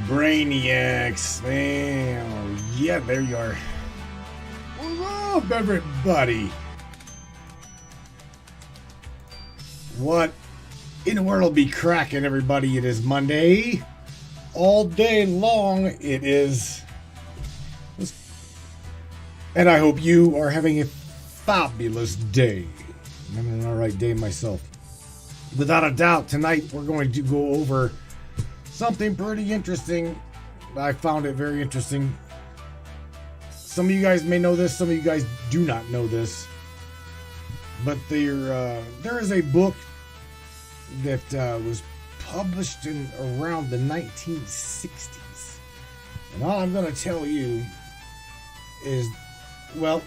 Brainiacs, man. Yeah, there you are. What's up, everybody? What in the world will be cracking, everybody? It is Monday. All day long it is. And I hope you are having a fabulous day. I'm having an alright day myself. Without a doubt, tonight we're going to go over something pretty interesting. I found it very interesting. Some of you guys may know this, some of you guys do not know this. But there is a book that was published in around the 1960s. And all I'm going to tell you is, well,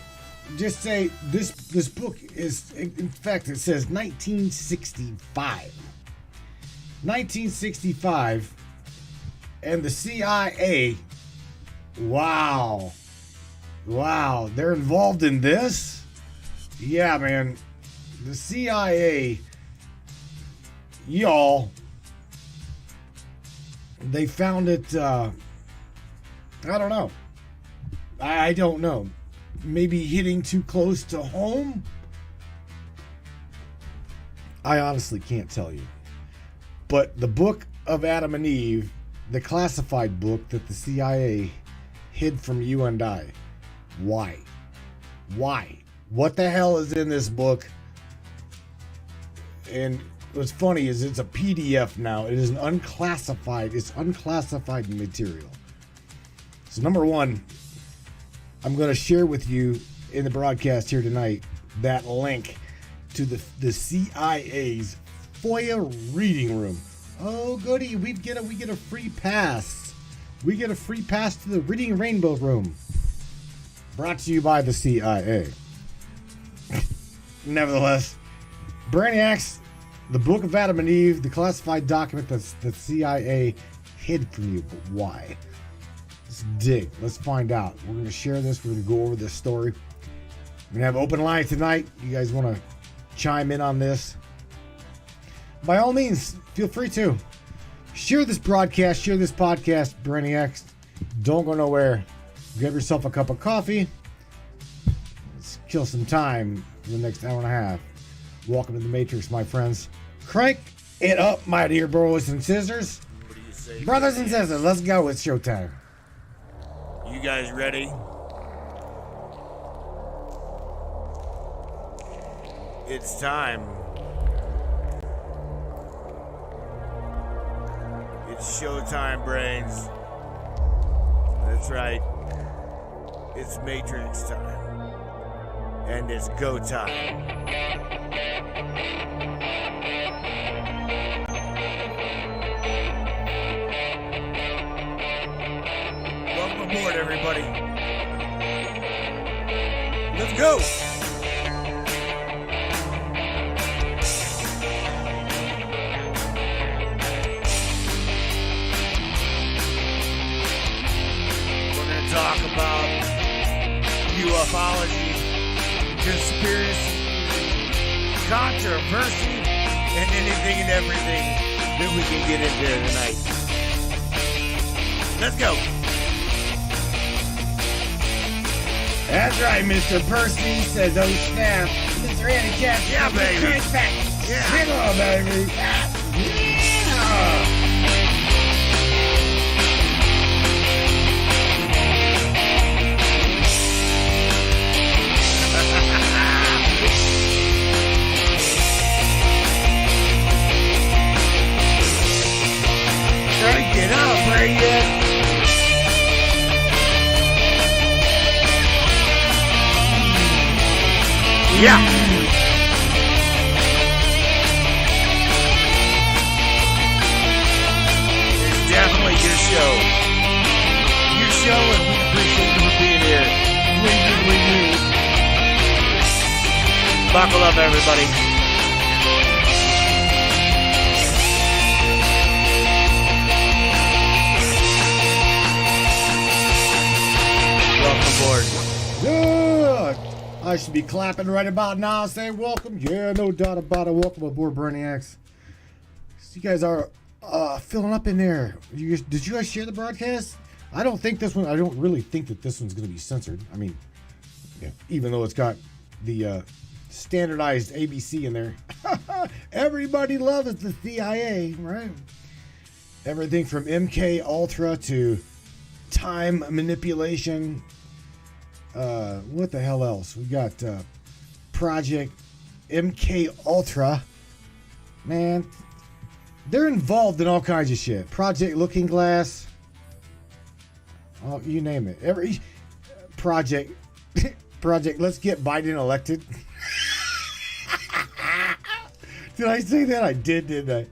just say this book is, in fact, it says 1965. 1965, and the CIA, wow, they're involved in this? Yeah, man, the CIA, y'all, they found it, I don't know. I don't know. Maybe hitting too close to home? I honestly can't tell you. But the book of Adam and Eve, the classified book that the CIA hid from you and I. Why? What the hell is in this book? And what's funny is it's a PDF now. It is an unclassified. It's unclassified material. So number one, I'm going to share with you in the broadcast here tonight that link to the CIA's FOIA reading room. Oh, goody! We get a free pass. We get a free pass to the Reading Rainbow Room. Brought to you by the CIA. Nevertheless, Brainiacs, the Book of Adam and Eve, the classified document that the CIA hid from you. But why? Let's dig. Let's find out. We're going to share this. We're going to go over this story. We're going to have open line tonight. You guys want to chime in on this? By all means, feel free to. Share this broadcast. Share this podcast, Brainiacs. Don't go nowhere. Grab yourself a cup of coffee. Let's kill some time for the next hour and a half. Welcome to the Matrix, my friends. Crank it up, my dear brothers and sisters. What do you say? Brothers and sisters, let's go. It's showtime. You guys ready? It's time. It's showtime, brains. That's right. It's Matrix time. And it's go time. Welcome aboard, everybody. Let's go. We're going to talk about ufology, conspiracy, controversy, and anything and everything that we can get into tonight. Let's go. That's right, Mr. Percy says, oh snap. Mr. Andy Cat, Yeah, baby. Pikes Peak. Yeah. Come on, baby. Yeah. Crank it up, bring it. Yeah. It's definitely your show. Your show, and we appreciate you for being here. We do. Buckle up, everybody. Welcome aboard. Yeah. I should be clapping right about now, saying welcome. Yeah, no doubt about it. Welcome aboard, Brainiacs. You guys are filling up in there. Did you guys share the broadcast? I don't really think that this one's going to be censored. I mean, yeah, even though it's got the standardized ABC in there. Everybody loves the CIA, right? Everything from MK Ultra to time manipulation. What the hell else? We got Project MK Ultra. Man, they're involved in all kinds of shit. Project Looking Glass. Oh, you name it. Every project. Let's get Biden elected. Did I say that? I did, didn't I?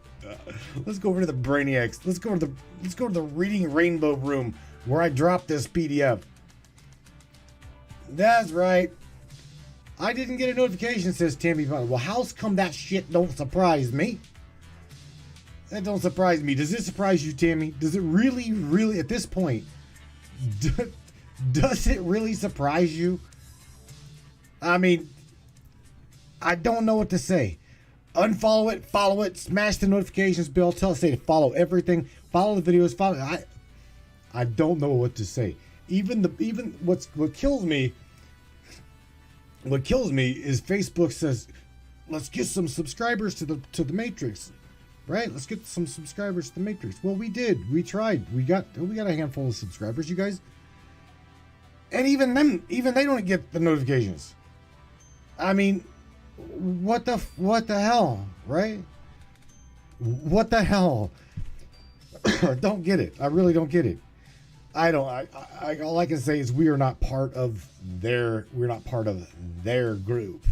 Let's go over to the Brainiacs. Let's go to the Reading Rainbow room where I dropped this PDF. That's right. I didn't get a notification, says Tammy. Well, how's come that shit don't surprise me? That don't surprise me. Does it surprise you, Tammy? Does it really, really, at this point, does it really surprise you? I mean, I don't know what to say. Unfollow it, follow it, smash the notifications bell, say to follow everything, follow the videos, follow. I don't know what to say. Even what kills me is Facebook says, let's get some subscribers to the Matrix. Right? Let's get some subscribers to the Matrix. Well, we did. We tried. We got a handful of subscribers, you guys. And even they don't get the notifications. I mean, what the hell, right? What the hell? Don't get it. I really don't get it. I all I can say is we're not part of their group.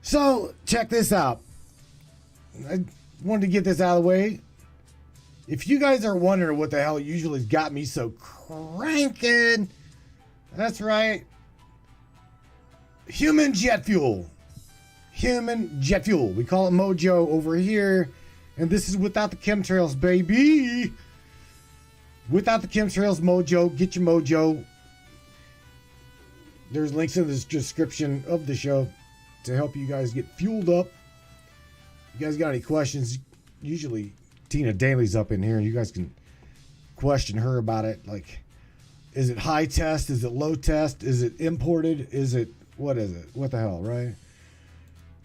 So check this out. I wanted to get this out of the way. If you guys are wondering what the hell usually got me so cranking, that's right. Human jet fuel. Human jet fuel. We call it Mojo over here. And this is without the chemtrails, baby. Without the chemtrails, Mojo. Get your Mojo. There's links in the description of the show to help you guys get fueled up. You guys got any questions? Usually Tina Daly's up in here and you guys can question her about it. Like, is it high test? Is it low test? Is it imported? What is it? What the hell, right?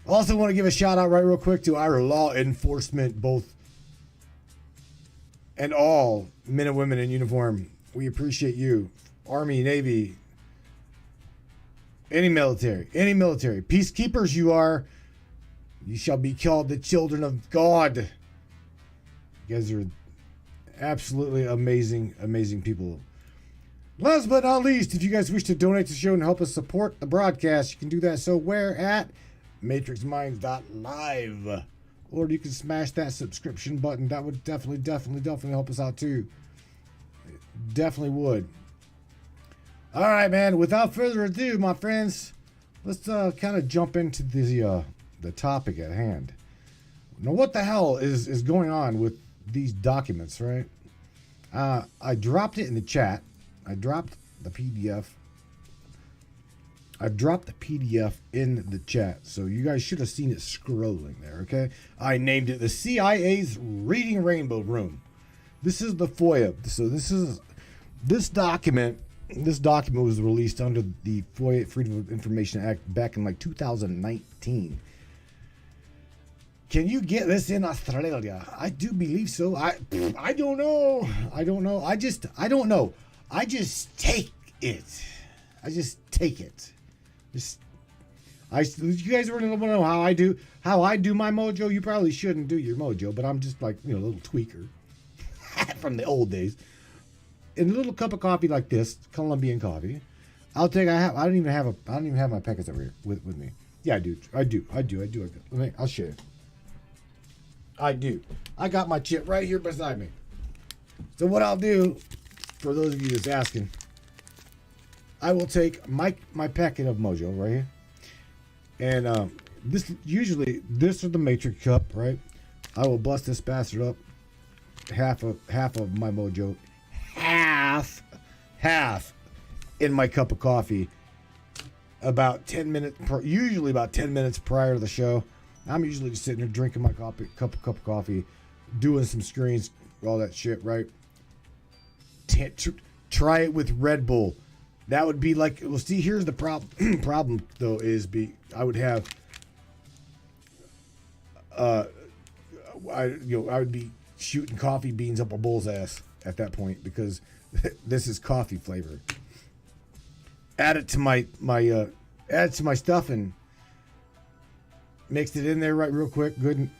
Also want to give a shout out right real quick to our law enforcement, both and all men and women in uniform. We appreciate you. Army, Navy, any military. Peacekeepers you are. You shall be called the children of God. You guys are absolutely amazing, amazing people. Last but not least, if you guys wish to donate to the show and help us support the broadcast, you can do that. So where at matrixminds.live. Or you can smash that subscription button. That would definitely help us out too. It definitely would. All right, man. Without further ado, my friends, let's kind of jump into the topic at hand. Now, what the hell is going on with these documents, right? I dropped it in the chat. I dropped the PDF in the chat, so you guys should have seen it scrolling there, okay? I named it the CIA's Reading Rainbow Room. This is the FOIA. So this document was released under the FOIA, Freedom of Information Act, back in like 2019. Can you get this in Australia? I do believe so. I don't know. I don't know. I don't know. I just take it. You guys really want to know how I do my Mojo? You probably shouldn't do your Mojo, but I'm just like, a little tweaker from the old days. In a little cup of coffee like this, Colombian coffee, I don't even have my packets over here with me. Yeah, I do. I'll share. I do. I got my chip right here beside me. So what I'll do, for those of you that's asking, I will take my packet of Mojo right here, and this is the Matrix cup, right? I will bust this bastard up, half of my Mojo, half in my cup of coffee. Usually about 10 minutes prior to the show. I'm usually just sitting there drinking my cup of coffee, doing some screens, all that shit, right? Try it with Red Bull. That would be like, well, see, here's the problem. Problem though is I would have, I would be shooting coffee beans up a bull's ass at that point because this is coffee flavor. Add it to my stuff and mixed it in there right real quick. Good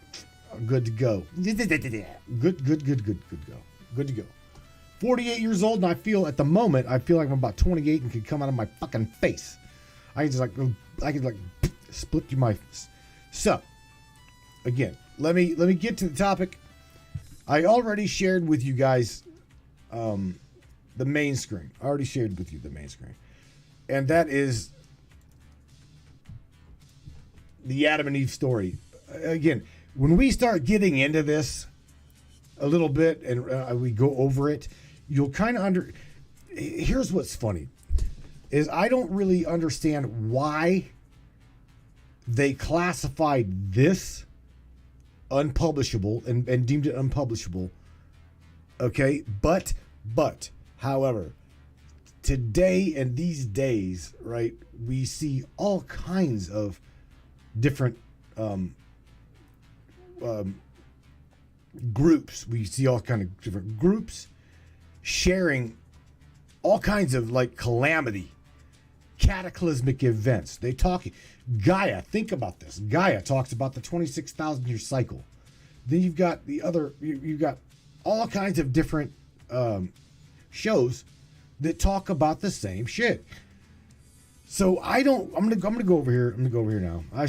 to go. Good to go. 48 years old, and I feel like I'm about 28 and could come out of my fucking face. I could split through my. So, again, let me get to the topic. I already shared with you guys the main screen. I already shared with you the main screen, and that is the Adam and Eve story. Again, when we start getting into this a little bit and we go over it, you'll kind of here's what's funny is I don't really understand why they classified this unpublishable and deemed it unpublishable. Okay, but however, today and these days, right, we see all kinds of different groups. We see all kind of different groups sharing all kinds of like calamity, cataclysmic events. They talk Gaia. Think about this. Gaia talks about the 26,000 year cycle. Then you've got you've got all kinds of different shows that talk about the same shit. So I'm gonna go over here. I'm gonna go over here now. I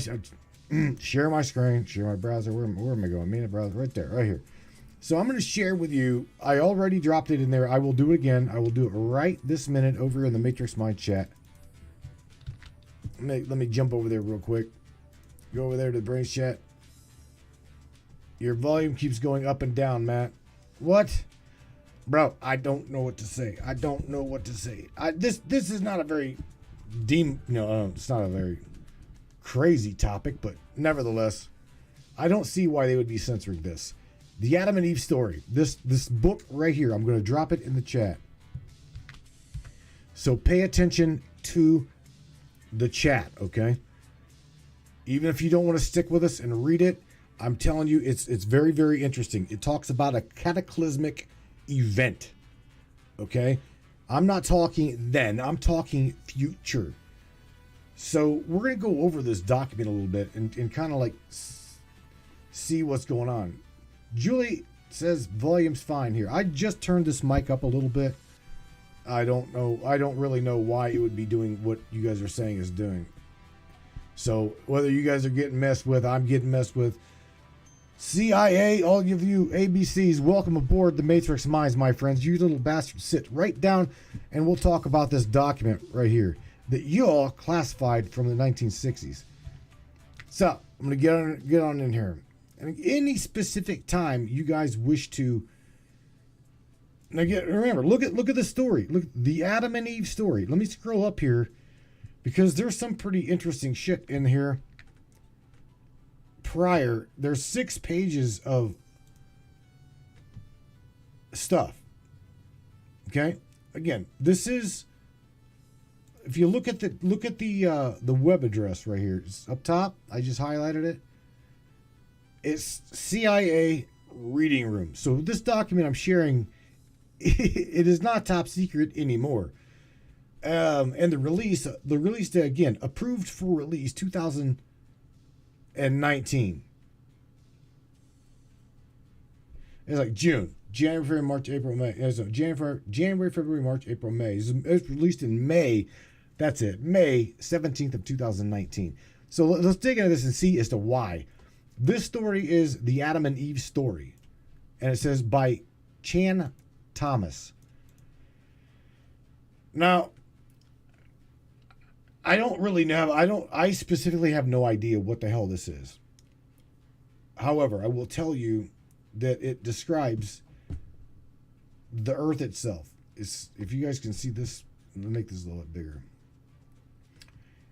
share my screen, share my browser. Where am I going? Main browser, right there, right here. So I'm gonna share with you. I already dropped it in there. I will do it again. I will do it right this minute over in the Matrix Mind chat. Let me jump over there real quick. Go over there to the Brains chat. Your volume keeps going up and down, Matt. What? Bro, I don't know what to say. I don't know what to say. This is not a very it's not a very crazy topic, but nevertheless, I don't see why they would be censoring this. The Adam and Eve story. This book right here. I'm going to drop it in the chat. So pay attention to the chat, okay? Even if you don't want to stick with us and read it, I'm telling you, it's very, very interesting. It talks about a cataclysmic event, okay? I'm not talking then. I'm talking future. So we're going to go over this document a little bit and kind of like see what's going on. Julie says volume's fine here. I just turned this mic up a little bit. I don't know. I don't really know why it would be doing what you guys are saying is doing. So whether you guys are getting messed with, I'm getting messed with. CIA, all of you ABCs, welcome aboard the Matrix Minds, my friends. You little bastards, sit right down and we'll talk about this document right here that you all classified from the 1960s. So I'm going to get on in here. And any specific time you guys wish to. Now remember, look at the story. Look, the Adam and Eve story. Let me scroll up here because there's some pretty interesting shit in here. Prior, there's 6 pages of stuff. Okay, again, this is. If you look at the web address right here, it's up top. I just highlighted it. It's CIA reading room. So this document I'm sharing, it is not top secret anymore. And the release again, approved for release 2019. It's like June, January, February, March, April, May. So January, February, March, April, May. It was released in May. That's it, May 17th of 2019. So let's dig into this and see as to why. This story is the Adam and Eve story. And it says by Chan Thomas. Now, I specifically have no idea what the hell this is. However, I will tell you that it describes the earth itself. If you guys can see this, let me make this a little bit bigger.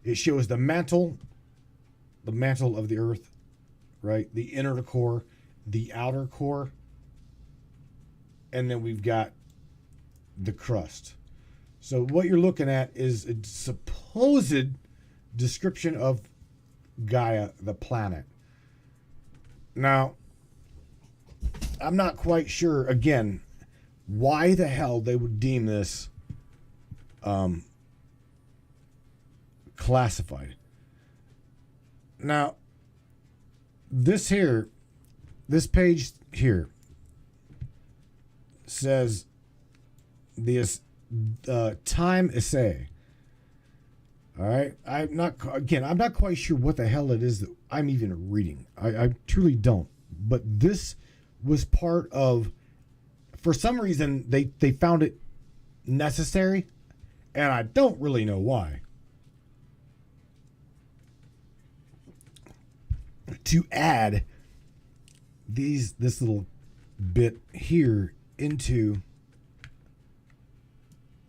It shows the mantle of the earth, right? The inner core, the outer core, and then we've got the crust. So what you're looking at is a supposed description of Gaia, the planet. Now, I'm not quite sure, again, why the hell they would deem this classified. Now, this page here says the time essay. All right, I'm not quite sure what the hell it is that I'm even reading. I truly don't. But this was part of, for some reason, they found it necessary, and I don't really know why, to add this little bit here into.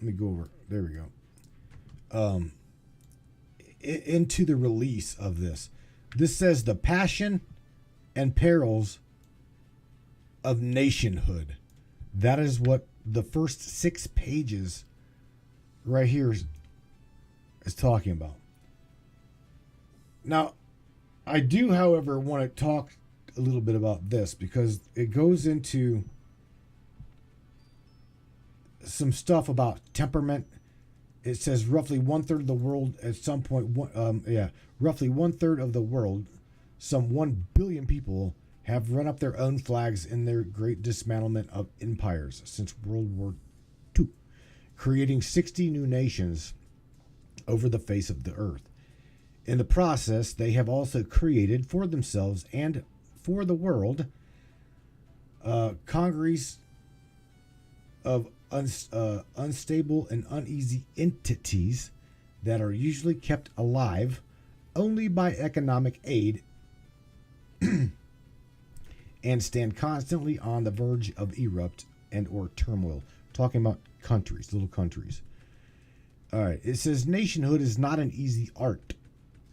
Let me go over. There we go. Into the release of this. This says the passion and perils of nationhood. That is what the first 6 pages right here is talking about. Now, I do, however, want to talk a little bit about this because it goes into some stuff about temperament. It says roughly 1/3 of the world at some point, roughly 1/3 of the world, some 1 billion people have run up their own flags in their great dismantlement of empires since World War II, creating 60 new nations over the face of the earth. In the process, they have also created for themselves and for the world congeries of unstable and uneasy entities that are usually kept alive only by economic aid and stand constantly on the verge of erupt and or turmoil. Talking about countries, little countries. All right, it says nationhood is not an easy art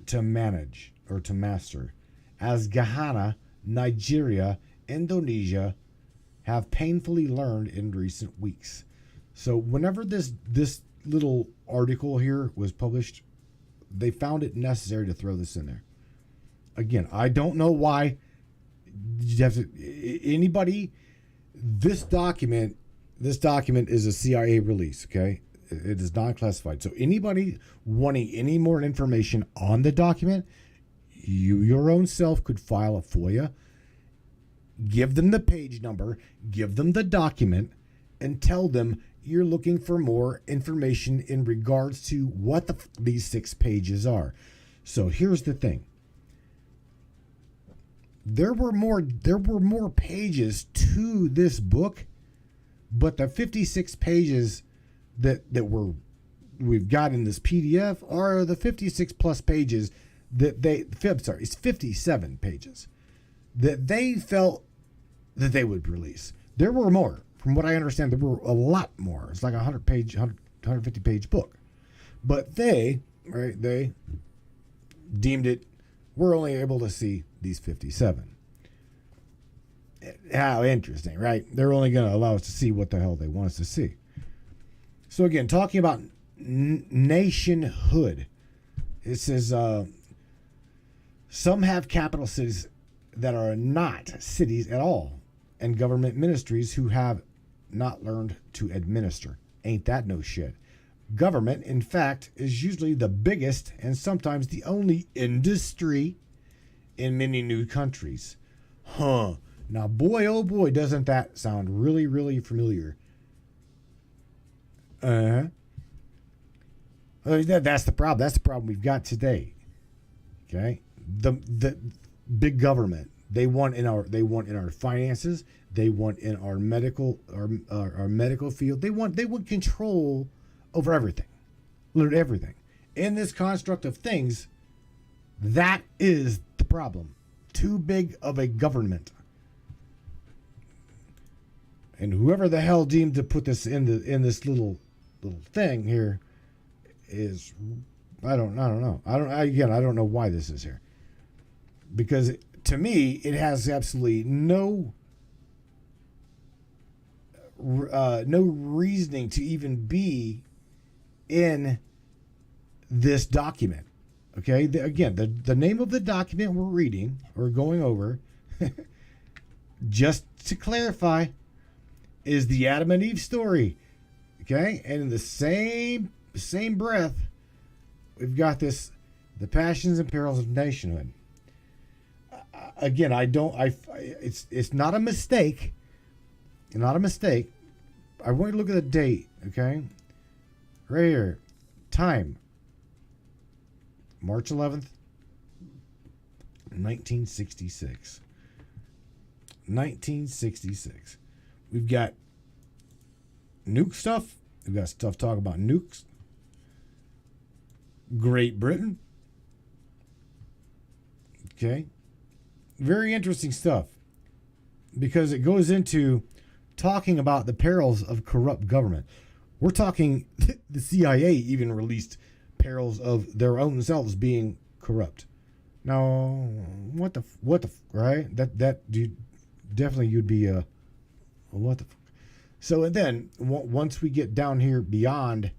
to manage or to master, as Ghana, Nigeria, Indonesia have painfully learned in recent weeks. So whenever this little article here was published, they found it necessary to throw this in there. Again, I don't know why. You have to, anybody, this document is a CIA release, okay? It is not classified. So anybody wanting any more information on the document, you your own self could file a FOIA, give them the page number, give them the document, and tell them you're looking for more information in regards to what these 6 pages are. So here's the thing. There were more pages to this book, but the 56 pages that we've got in this PDF are the 56 plus pages that it's 57 pages that they felt that they would release. There were more. From what I understand, there were a lot more. It's like a 150 page book. But they deemed it, we're only able to see these 57. How interesting, right? They're only going to allow us to see what the hell they want us to see. So again, talking about nationhood, it says some have capital cities that are not cities at all, and government ministries who have not learned to administer. Ain't that no shit? Government, in fact, is usually the biggest and sometimes the only industry in many new countries. Now, boy, oh boy, doesn't that sound really, really familiar. That's the problem. That's the problem we've got today. Okay, the big government. They want in our finances. They want in our medical field. They want control over everything, literally everything. In this construct of things, that is the problem. Too big of a government. And whoever the hell deemed to put this in this little thing here is, I don't know. I don't know why this is here. Because to me, it has absolutely no no reasoning to even be in this document. Okay, again, the name of the document we're reading or going over, just to clarify, is the Adam and Eve story. Okay, and in the same breath, we've got this, the passions and perils of nationhood. Again, it's not a mistake. Not a mistake. I want you to look at the date, okay? Right here. Time. March 11th, 1966. 1966. We've got nuke stuff. We've got stuff talking about nukes. Great Britain. Okay. Very interesting stuff. Because it goes into talking about the perils of corrupt government. We're talking, the CIA even released perils of their own selves being corrupt. Now, what the right? That you definitely you'd be a what the fuck. So and then once we get down here beyond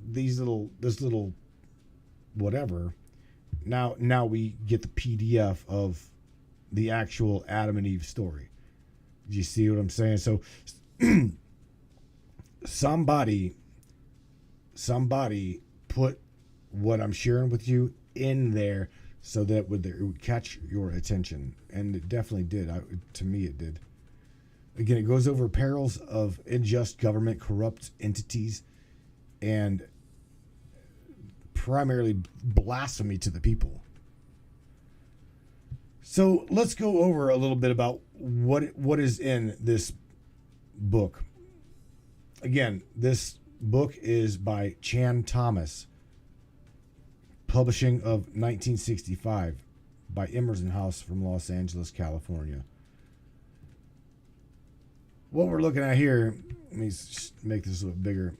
this little whatever, now we get the PDF of the actual Adam and Eve story. Do you see what I'm saying? So somebody put what I'm sharing with you in there so that it would catch your attention, and it definitely did. To me, it did. Again, it goes over perils of unjust government, corrupt entities, and primarily blasphemy to the people. So let's go over a little bit about what is in this book. Again, this book is by Chan Thomas, publishing of 1965 by Emerson House from Los Angeles, California. What we're looking at here, let me make this a little bigger.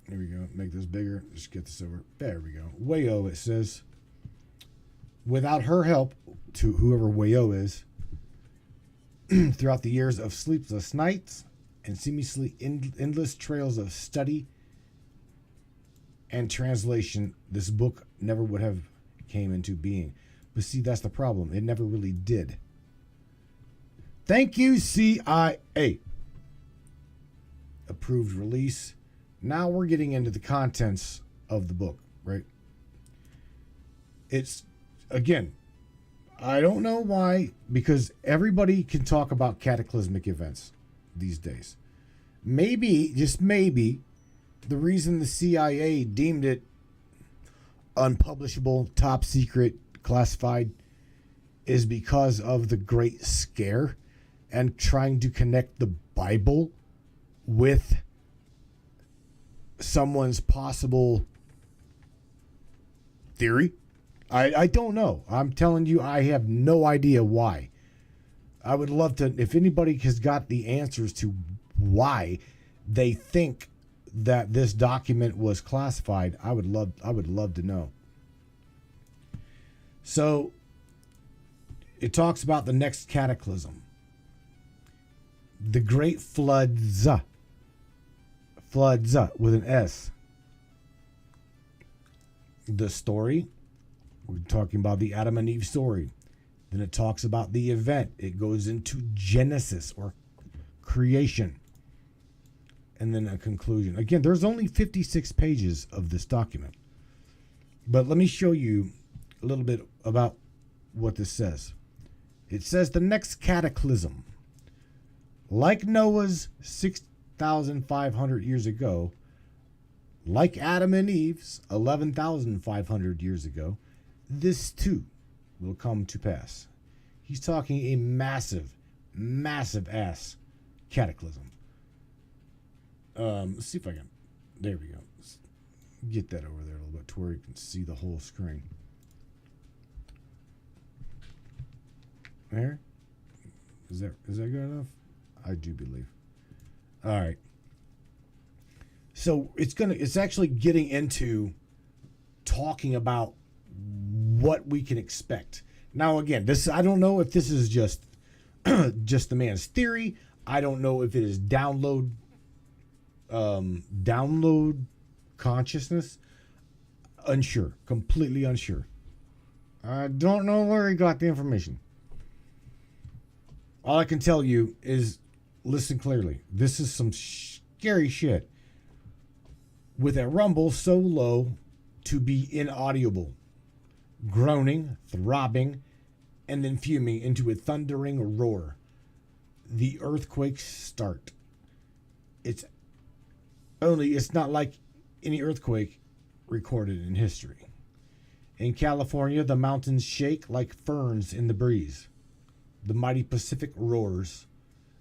Here we go. Make this bigger. Just get this over. There we go. Wayo, it says. Without her help, to whoever Wayo is, throughout the years of sleepless nights and seemingly endless trails of study and translation, this book never would have came into being. But see, that's the problem. It never really did. Thank you, CIA. Approved release. Now we're getting into the contents of the book, right? It's, again, I don't know why, because everybody can talk about cataclysmic events these days. Maybe, just maybe, the reason the CIA deemed it unpublishable, top secret, classified, is because of the Great Scare and trying to connect the Bible with someone's possible theory. I don't know. I'm telling you, I have no idea why. I would love to, if anybody has got the answers to why they think that this document was classified, I would love to know. So it talks about the next cataclysm, the great floods with an S. The story, we're talking about the Adam and Eve story. Then it talks about the event. It goes into Genesis or creation. And then a conclusion. Again, there's only 56 pages of this document. But let me show you a little bit about what this says. It says the next cataclysm, like Noah's 6,500 years ago, like Adam and Eve's 11,500 years ago, this too will come to pass. He's talking a massive, massive ass cataclysm. Let's see if I can. There we go. Let's get that over there a little bit to where you can see the whole screen. There. Is that good enough? I do believe. All right. So it's actually getting into talking about what we can expect. Now again, I don't know if this is just the man's theory. I don't know if it is download consciousness. Unsure. Completely unsure. I don't know where he got the information. All I can tell you is listen clearly. This is some scary shit. With a rumble so low to be inaudible. Groaning, throbbing, and then fuming into a thundering roar. The earthquakes start. It's not like any earthquake recorded in history. In California, the mountains shake like ferns in the breeze. The mighty Pacific roars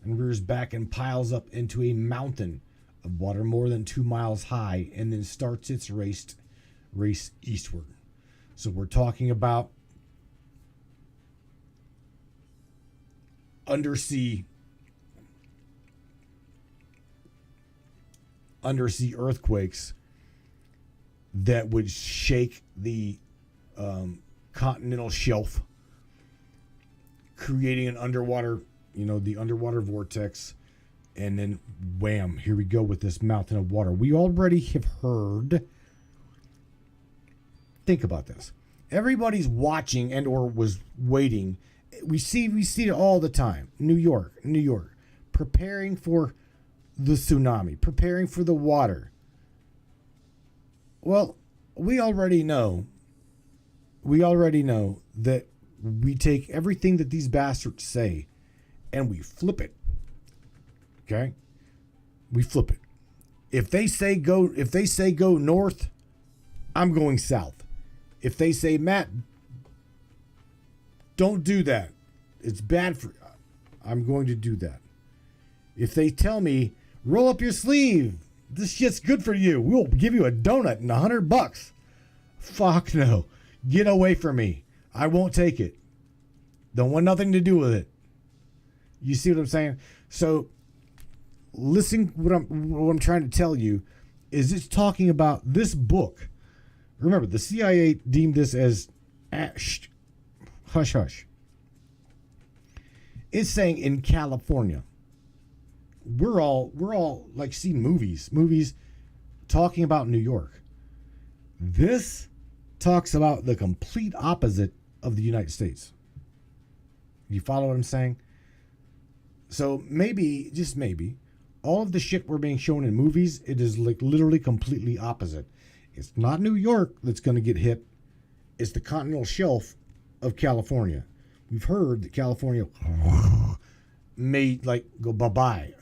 and rears back and piles up into a mountain of water more than 2 miles high and then starts its race eastward. So we're talking about undersea earthquakes that would shake the continental shelf, creating an underwater, the underwater vortex, and then wham, here we go with this mountain of water. We already have heard. Think about this. Everybody's watching and or was waiting. We see it all the time. New York, preparing for the tsunami, preparing for the water. Well, we already know that we take everything that these bastards say and we flip it. Okay? We flip it. If they say go north, I'm going south. If they say, Matt, don't do that, it's bad for you, I'm going to do that. If they tell me, roll up your sleeve, this shit's good for you, we'll give you a donut and $100. Fuck no. Get away from me. I won't take it. Don't want nothing to do with it. You see what I'm saying? So listen, what I'm trying to tell you is it's talking about this book. Remember, the CIA deemed this as hush hush. It's saying in California. We're all like seeing movies talking about New York. This talks about the complete opposite of the United States. You follow what I'm saying? So maybe, just maybe, all of the shit we're being shown in movies, it is like literally completely opposite. It's not New York that's going to get hit. It's the continental shelf of California. We've heard that California may like go bye-bye.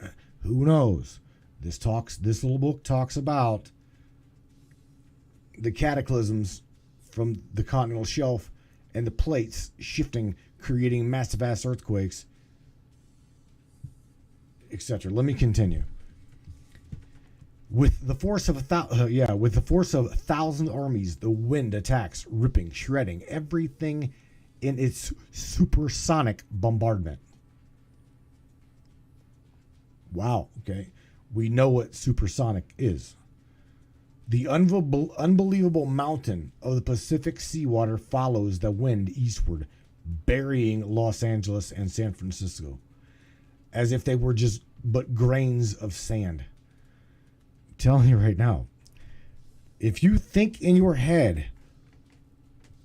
Who knows? This little book talks about the cataclysms from the continental shelf and the plates shifting, creating massive ass earthquakes, etc. Let me continue. With the force of 1,000 armies, the wind attacks, ripping, shredding everything in its supersonic bombardment. Wow. Okay, we know what supersonic is. The unbelievable mountain of the Pacific seawater follows the wind eastward, burying Los Angeles and San Francisco, as if they were just but grains of sand. I'm telling you right now, if you think in your head,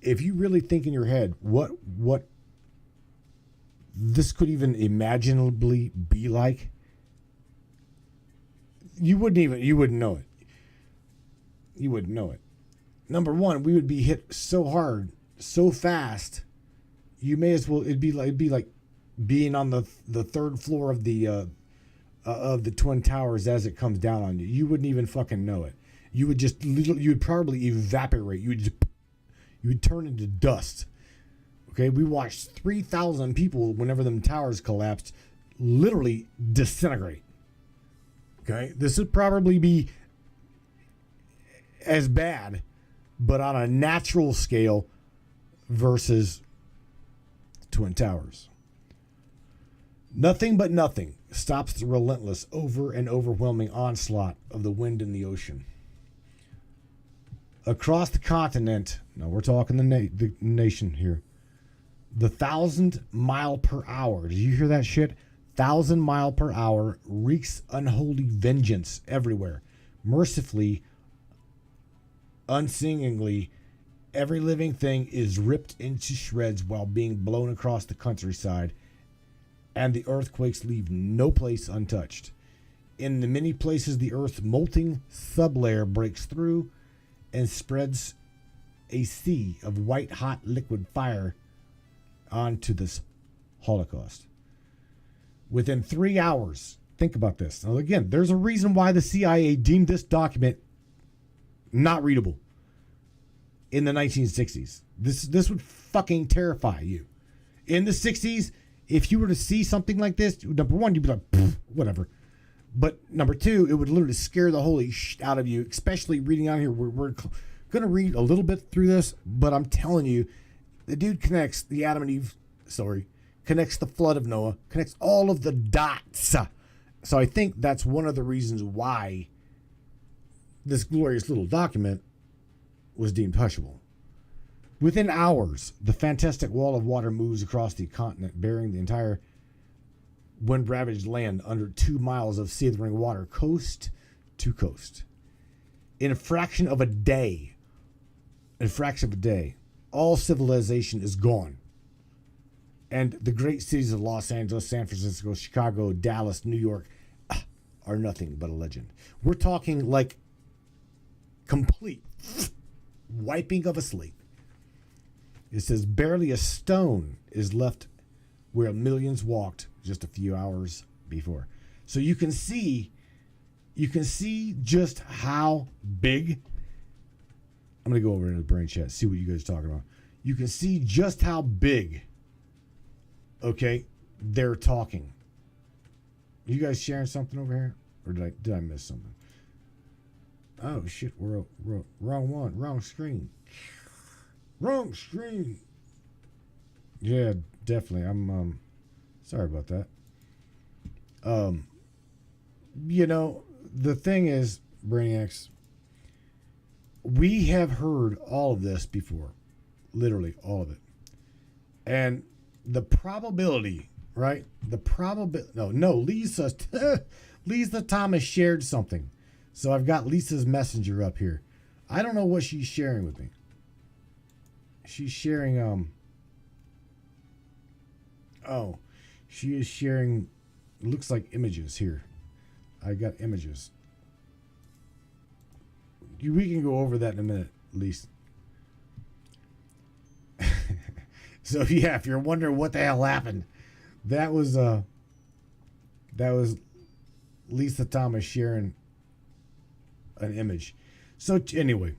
if you really think in your head what this could even imaginably be like, you wouldn't know it. You wouldn't know it. Number one, we would be hit so hard, so fast. You may as well. It'd be like being on the third floor of the Twin Towers as it comes down on you. You wouldn't even fucking know it. You would probably evaporate. You would turn into dust. Okay, we watched 3,000 people whenever them towers collapsed, literally disintegrate. Okay, this would probably be as bad, but on a natural scale versus Twin Towers. Nothing but nothing stops the relentless, over and overwhelming onslaught of the wind in the ocean. Across the continent, now we're talking the nation here, the 1,000 mile per hour, did you hear that shit? 1,000-mile-per-hour, wreaks unholy vengeance everywhere. Mercifully, unseeingly, every living thing is ripped into shreds while being blown across the countryside, and the earthquakes leave no place untouched. In the many places, the Earth's molting sublayer breaks through and spreads a sea of white-hot liquid fire onto this Holocaust. Within 3 hours, think about this. Now, again, there's a reason why the CIA deemed this document not readable in the 1960s. This would fucking terrify you. In the 60s, if you were to see something like this, number one, you'd be like, whatever. But number two, it would literally scare the holy shit out of you, especially reading on here. We're going to read a little bit through this, but I'm telling you, the dude connects the Adam and Eve story, connects the flood of Noah, connects all of the dots. So I think that's one of the reasons why this glorious little document was deemed hushable. Within hours, the fantastic wall of water moves across the continent, burying the entire wind-ravaged land under 2 miles of seething water, coast to coast. In a fraction of a day, all civilization is gone. And the great cities of Los Angeles, San Francisco, Chicago, Dallas, New York are nothing but a legend. We're talking like complete wiping of a slate. It says barely a stone is left where millions walked just a few hours before. So you can see just how big. I'm going to go over into the brain chat, see what you guys are talking about. You can see just how big, okay, they're talking. You guys sharing something over here? Or did I miss something? Oh, shit, we're wrong one, wrong screen. Wrong screen. Yeah, definitely. I'm sorry about that. You know, the thing is, Brainiacs, we have heard all of this before. Literally all of it. And the probability, right? Lisa Thomas shared something. So I've got Lisa's messenger up here. I don't know what she's sharing with me. She's sharing, she is sharing, looks like images here. I got images. We can go over that in a minute, Lisa. So yeah, if you're wondering what the hell happened, that was Lisa Thomas sharing an image. So anyway,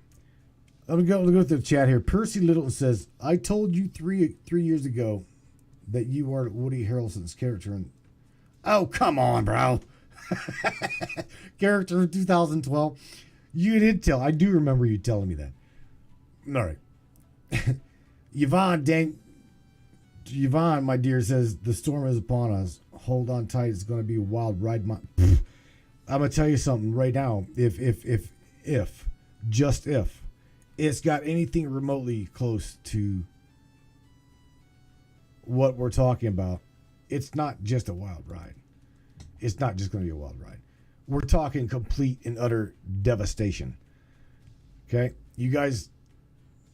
let me go through the chat here. Percy Littleton says, "I told you three years ago that you are Woody Harrelson's character." Oh, come on, bro. Character in 2012. You did tell. I do remember you telling me that. All right. Yvonne, my dear, says, the storm is upon us. Hold on tight. It's going to be a wild ride. I'm going to tell you something right now. If it's got anything remotely close to what we're talking about, it's not just a wild ride. It's not just going to be a wild ride. We're talking complete and utter devastation. Okay? You guys,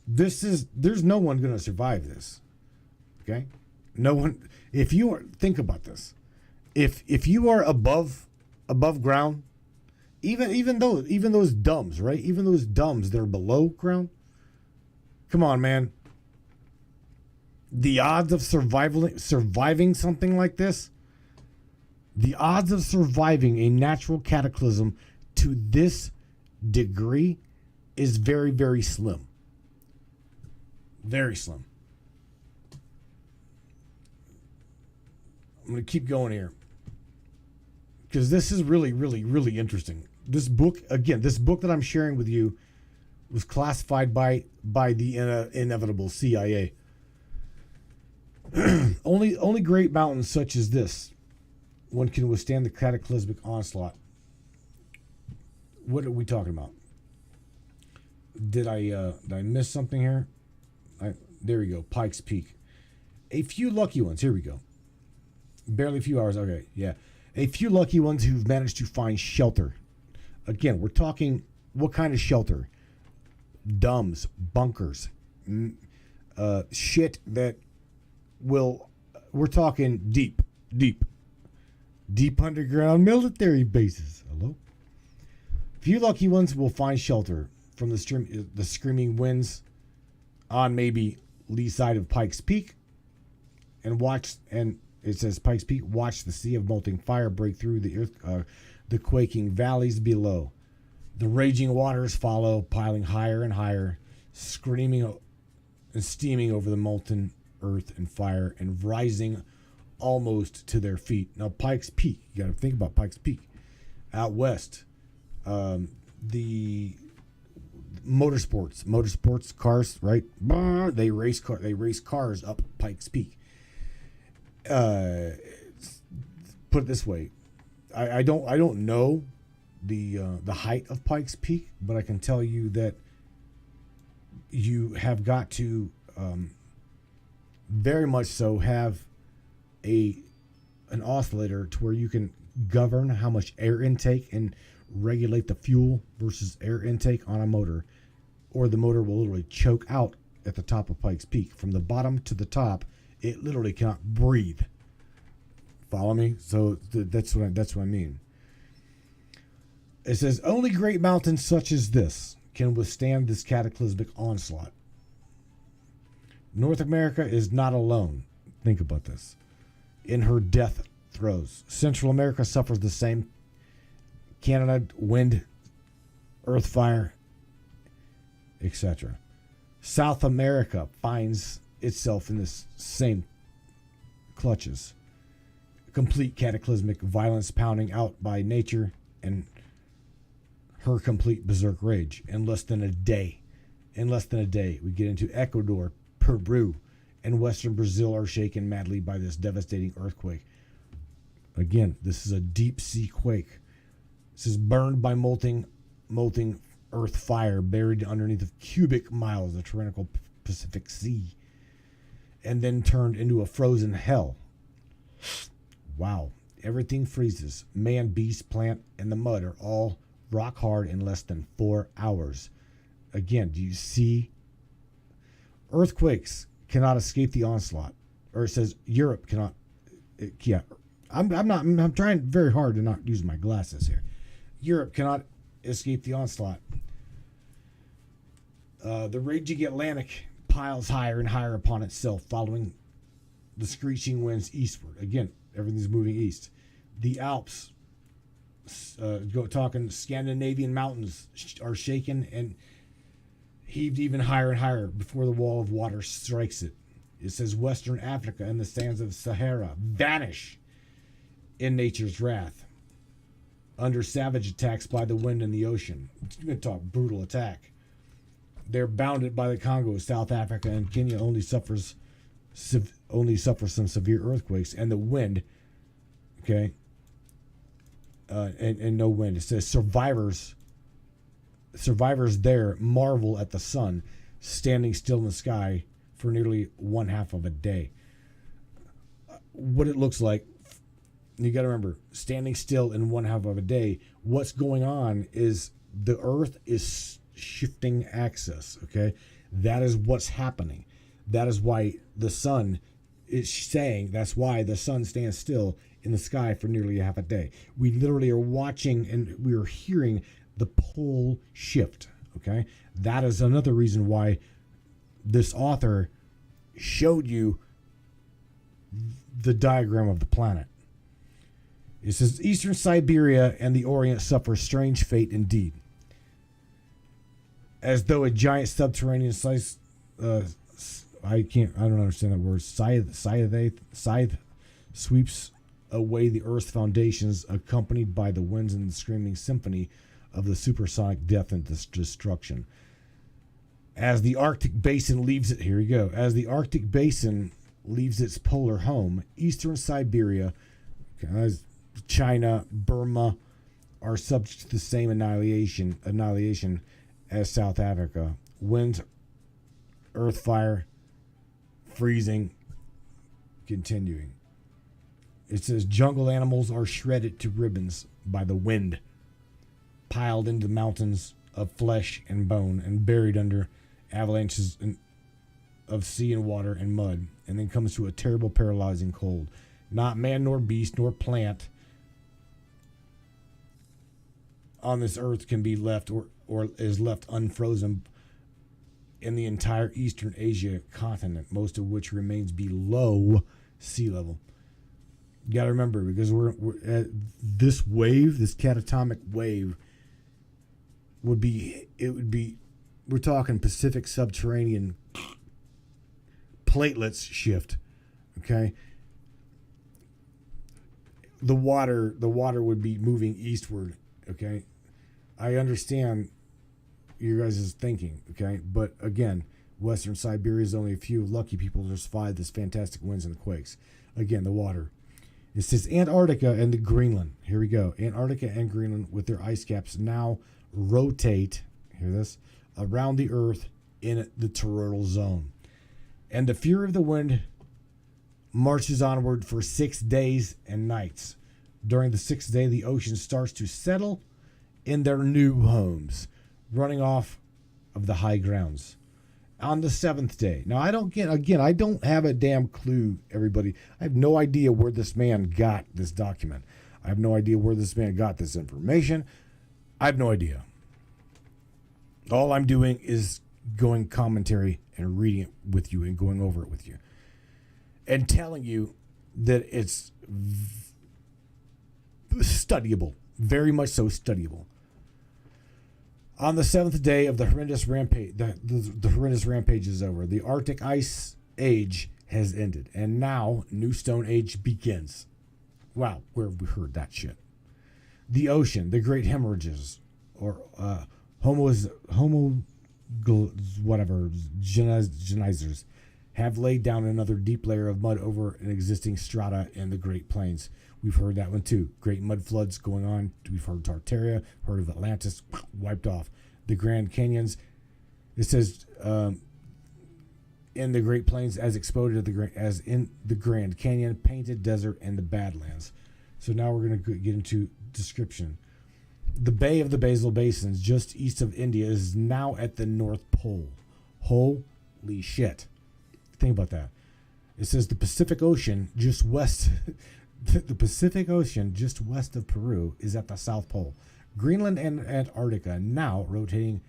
there's no one going to survive this. Okay? No one. Think about this. If you are above ground, even those dumbs, right? Even those dumbs that are below ground. Come on, man. The odds of surviving something like this, the odds of surviving a natural cataclysm to this degree is very, very slim. Very slim. I'm going to keep going here, because this is really, really, really interesting. This book that I'm sharing with you was classified by the inevitable CIA. Only great mountains such as this one can withstand the cataclysmic onslaught. What are we talking about? Did I miss something here? There we go. Pikes Peak. A few lucky ones. Here we go. Barely a few hours. Okay, yeah. A few lucky ones who've managed to find shelter. Again, we're talking what kind of shelter? Dumbs, bunkers, shit that will. We're talking deep underground military bases. Hello. Few lucky ones will find shelter from the screaming winds on maybe lee side of Pikes Peak, and it says Pikes Peak. Watch the sea of molten fire break through the quaking valleys below. The raging waters follow, piling higher and higher, screaming and steaming over the molten earth and fire, and rising almost to their feet. Now, Pikes Peak, you got to think about Pikes Peak. Out west, the motorsports cars, right? They race cars up Pikes Peak. Put it this way, I don't know the height of Pikes Peak, but I can tell you that you have got to very much so have an oscillator to where you can govern how much air intake and regulate the fuel versus air intake on a motor, or the motor will literally choke out at the top of Pikes Peak. From the bottom to the top, it literally cannot breathe. Follow me? So that's what I mean. It says only great mountains such as this can withstand this cataclysmic onslaught. North America is not alone. Think about this. In her death throes, Central America suffers the same. Canada, wind, earth fire, etc. South America finds itself in this same clutches. Complete cataclysmic violence pounding out by nature and her complete berserk rage. In less than a day, we get into Ecuador, Peru, and western Brazil are shaken madly by this devastating earthquake. Again, this is a deep sea quake. This is burned by molting earth fire buried underneath of cubic miles of the tyrannical Pacific Sea, and then turned into a frozen hell. Wow. Everything freezes. Man, beast, plant, and the mud are all rock hard in less than 4 hours. Again, do you see? Earthquakes cannot escape the onslaught. Or it says Europe cannot. Yeah. I'm trying very hard to not use my glasses here. Europe cannot escape the onslaught. The raging Atlantic piles higher and higher upon itself, following the screeching winds eastward. Again, everything's moving east. The Alps, talking Scandinavian mountains, are shaken and heaved even higher and higher before the wall of water strikes it. It says Western Africa and the sands of Sahara vanish in nature's wrath under savage attacks by the wind and the ocean. You're going to talk brutal attack. They're bounded by the Congo, South Africa, and Kenya only suffer some severe earthquakes and the wind. Okay, and no wind. It says survivors there marvel at the sun standing still in the sky for nearly one half of a day. What it looks like, you got to remember, standing still in one half of a day. What's going on is the Earth is shifting axis. Okay, that is what's happening. That is why the sun is saying. That's why the sun stands still in the sky for nearly a half a day. We literally are watching and we are hearing the pole shift. Okay, that is another reason why this author showed you the diagram of the planet. It says Eastern Siberia and the Orient suffer strange fate indeed, as though a giant subterranean slice. I don't understand that word. Scythe sweeps away the Earth's foundations, accompanied by the winds and the screaming symphony of the supersonic death and destruction. As the Arctic Basin leaves it, here we go. As the Arctic Basin leaves its polar home, Eastern Siberia, China, Burma, are subject to the same annihilation as South Africa. Winds, earth fire, freezing, continuing. It says jungle animals are shredded to ribbons by the wind, piled into mountains of flesh and bone, and buried under avalanches of sea and water and mud, and then comes to a terrible, paralyzing cold. Not man nor beast nor plant on this earth can be left or is left unfrozen in the entire Eastern Asia continent, most of which remains below sea level. You got to remember, because we're at this wave, this catatomic wave, would be we're talking Pacific subterranean platelets shift. Okay, the water would be moving eastward. Okay, I understand your guys' thinking. Okay, but again, Western Siberia is only a few lucky people to survive this fantastic winds and the quakes. Again, the water. It says Antarctica and the Greenland. Here we go. Antarctica and Greenland, with their ice caps, now rotate, hear this, around the Earth in the toroidal zone. And the fury of the wind marches onward for 6 days and nights. During the 6th day, the ocean starts to settle in their new homes, running off of the high grounds. On the 7th day. Now, I don't have a damn clue, everybody. I have no idea where this man got this document. I have no idea where this man got this information. I have no idea. All I'm doing is going commentary and reading it with you and going over it with you. And telling you that it's studyable. Very much so studyable. On the 7th day of the horrendous rampage, the horrendous rampage is over. The Arctic Ice Age has ended, and now New Stone Age begins. Wow, where have we heard that shit? The ocean, the great hemorrhages, or genizers, have laid down another deep layer of mud over an existing strata in the Great Plains. We've heard that one too. Great mud floods going on. We've heard Tartaria, heard of Atlantis, wiped off. The Grand Canyons, it says in the Great Plains as exploded as in the Grand Canyon, Painted Desert, and the Badlands. So now we're going to get into description. The Bay of the Basal Basins, just east of India, is now at the North Pole. Holy shit. Think about that. It says the Pacific Ocean just west... The Pacific Ocean just west of Peru is at the South Pole. Greenland and Antarctica, now rotating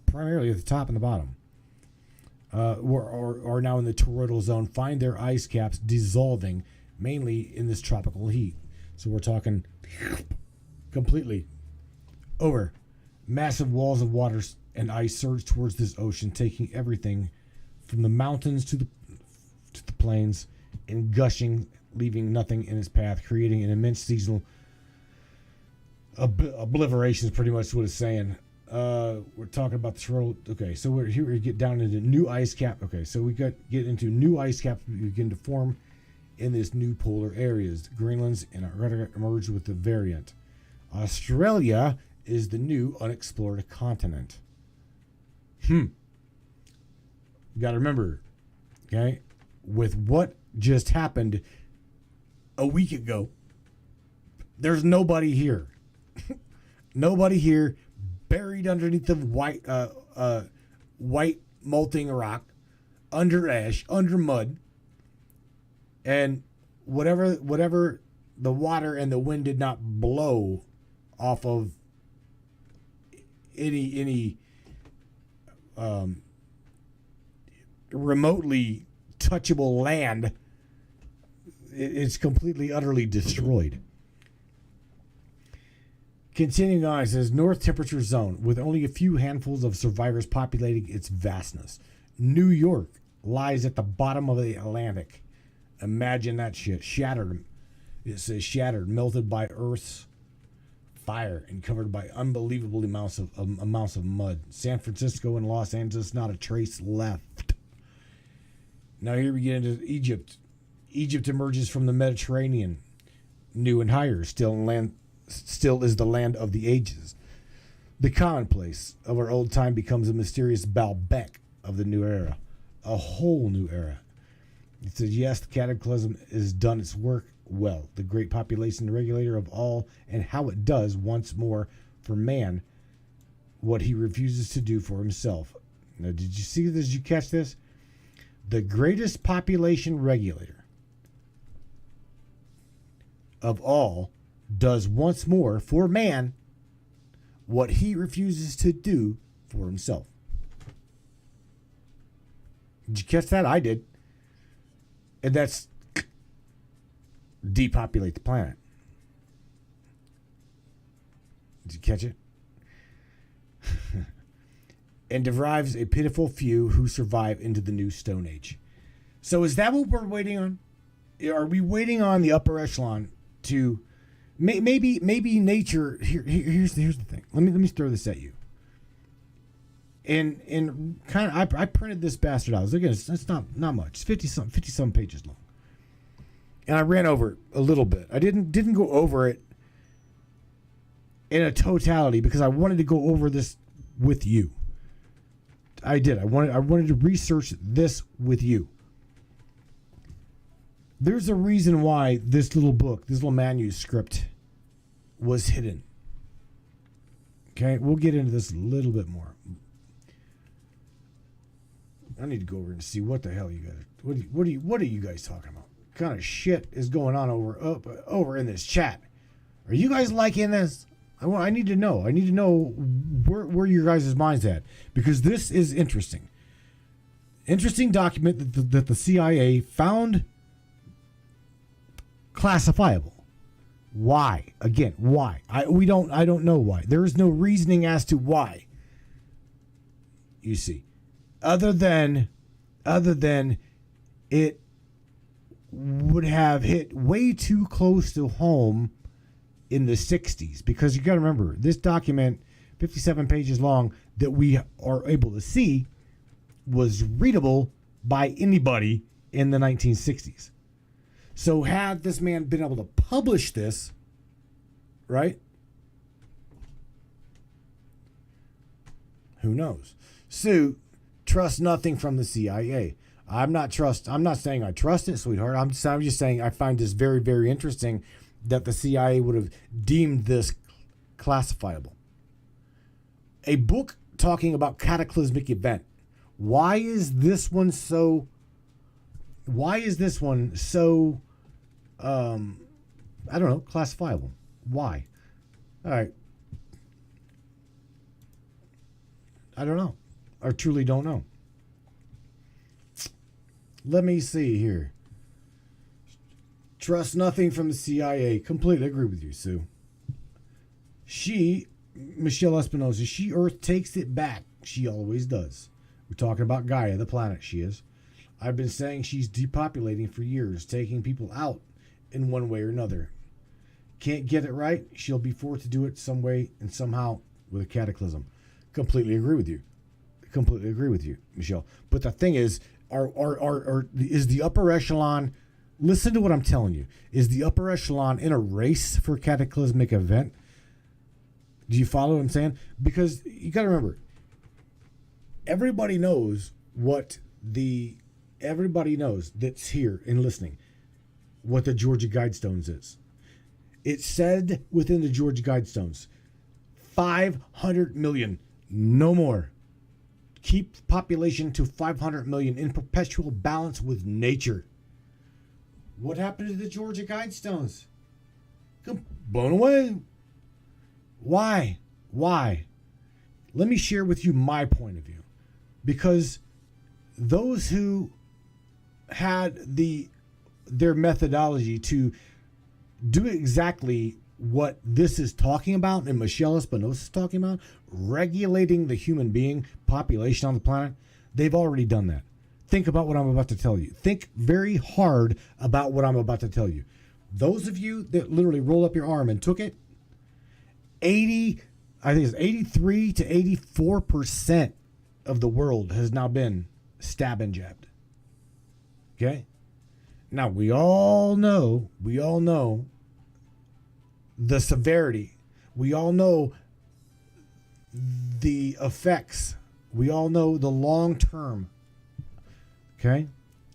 primarily at the top and the bottom, are now in the toroidal zone, find their ice caps dissolving mainly in this tropical heat. So we're talking completely over. Massive walls of water and ice surge towards this ocean, taking everything from the mountains to the plains, and gushing, leaving nothing in its path, creating an immense seasonal obliteration is pretty much what it's saying. We're talking about the toroidal. Okay, so we're here. We get down into new ice cap. Okay, so we get into new ice caps begin to form in this new polar areas. Greenland's and Antarctica emerge with the variant. Australia is the new unexplored continent. You got to remember, okay, with what just happened a week ago, there's nobody here. Nobody here, buried underneath the white molting rock, under ash, under mud, and whatever the water and the wind did not blow off of any remotely touchable land, it's completely, utterly destroyed. Continuing on, it says North Temperature Zone, with only a few handfuls of survivors populating its vastness. New York lies at the bottom of the Atlantic. Imagine that shit. Shattered. It says shattered, melted by Earth's fire, and covered by unbelievable amounts of mud. San Francisco and Los Angeles, not a trace left. Now here we get into Egypt. Egypt emerges from the Mediterranean, new and higher, still is the land of the ages. The commonplace of our old time becomes a mysterious Baalbek of the new era, a whole new era. It says, yes, the Cataclysm has done its work well. The great population regulator of all, and how it does once more for man what he refuses to do for himself. Now, did you see this? Did you catch this? The greatest population regulator of all does once more for man what he refuses to do for himself. Did you catch that? I did. And that's depopulate the planet. Did you catch it? And derives a pitiful few who survive into the new Stone Age. So is that what we're waiting on? Are we waiting on the upper echelon to maybe nature? Here's the thing. Let me throw this at you. And kind of I printed this bastard out. Again, it's not much. It's 50 some pages long. And I ran over it a little bit. I didn't go over it in a totality because I wanted to go over this with you. I did. I wanted to research this with you. There's a reason why this little book, this little manuscript was hidden. Okay, we'll get into this a little bit more. I need to go over and see what the hell you guys. What are you guys talking about? What kind of shit is going on over in this chat? Are you guys liking this? I need to know. I need to know where your guys' mind's at, because this is interesting. Interesting document that the CIA found classifiable. Why? Again, why? I don't know why. There is no reasoning as to why. You see, other than it would have hit way too close to home in the 60s, because you got to remember, this document, 57 pages long, that we are able to see was readable by anybody in the 1960s. So had this man been able to publish this, right? Who knows? So trust nothing from the CIA. I'm not saying I trust it, sweetheart. I'm just saying I find this very, very interesting that the CIA would have deemed this classifiable. A book talking about cataclysmic event. Why is this one so I don't know, classifiable? Why? All right. I don't know. I truly don't know. Let me see here. Trust nothing from the CIA. Completely agree with you, Sue. Michelle Espinosa, Earth takes it back. She always does. We're talking about Gaia, the planet she is. I've been saying she's depopulating for years, taking people out in one way or another. Can't get it right, she'll be forced to do it some way and somehow with a cataclysm. Completely agree with you. Completely agree with you, Michelle. But the thing is, is the upper echelon, listen to what I'm telling you, is the upper echelon in a race for a cataclysmic event? Do you follow what I'm saying? Because you got to remember, everybody knows that's here and listening what the Georgia Guidestones is. It said within the Georgia Guidestones, 500 million, no more. Keep population to 500 million in perpetual balance with nature. What happened to the Georgia Guidestones? Blown away. Why? Let me share with you my point of view. Because those who had their methodology to do exactly what this is talking about and Michelle Espinosa is talking about, regulating the human being population on the planet, they've already done that. Think about what I'm about to tell you. Think very hard about what I'm about to tell you. Those of you that literally roll up your arm and took it, I think it's 83 to 84% of the world has now been stabbed and jabbed. Okay? Now, we all know the severity. We all know the effects. We all know the long term. Okay?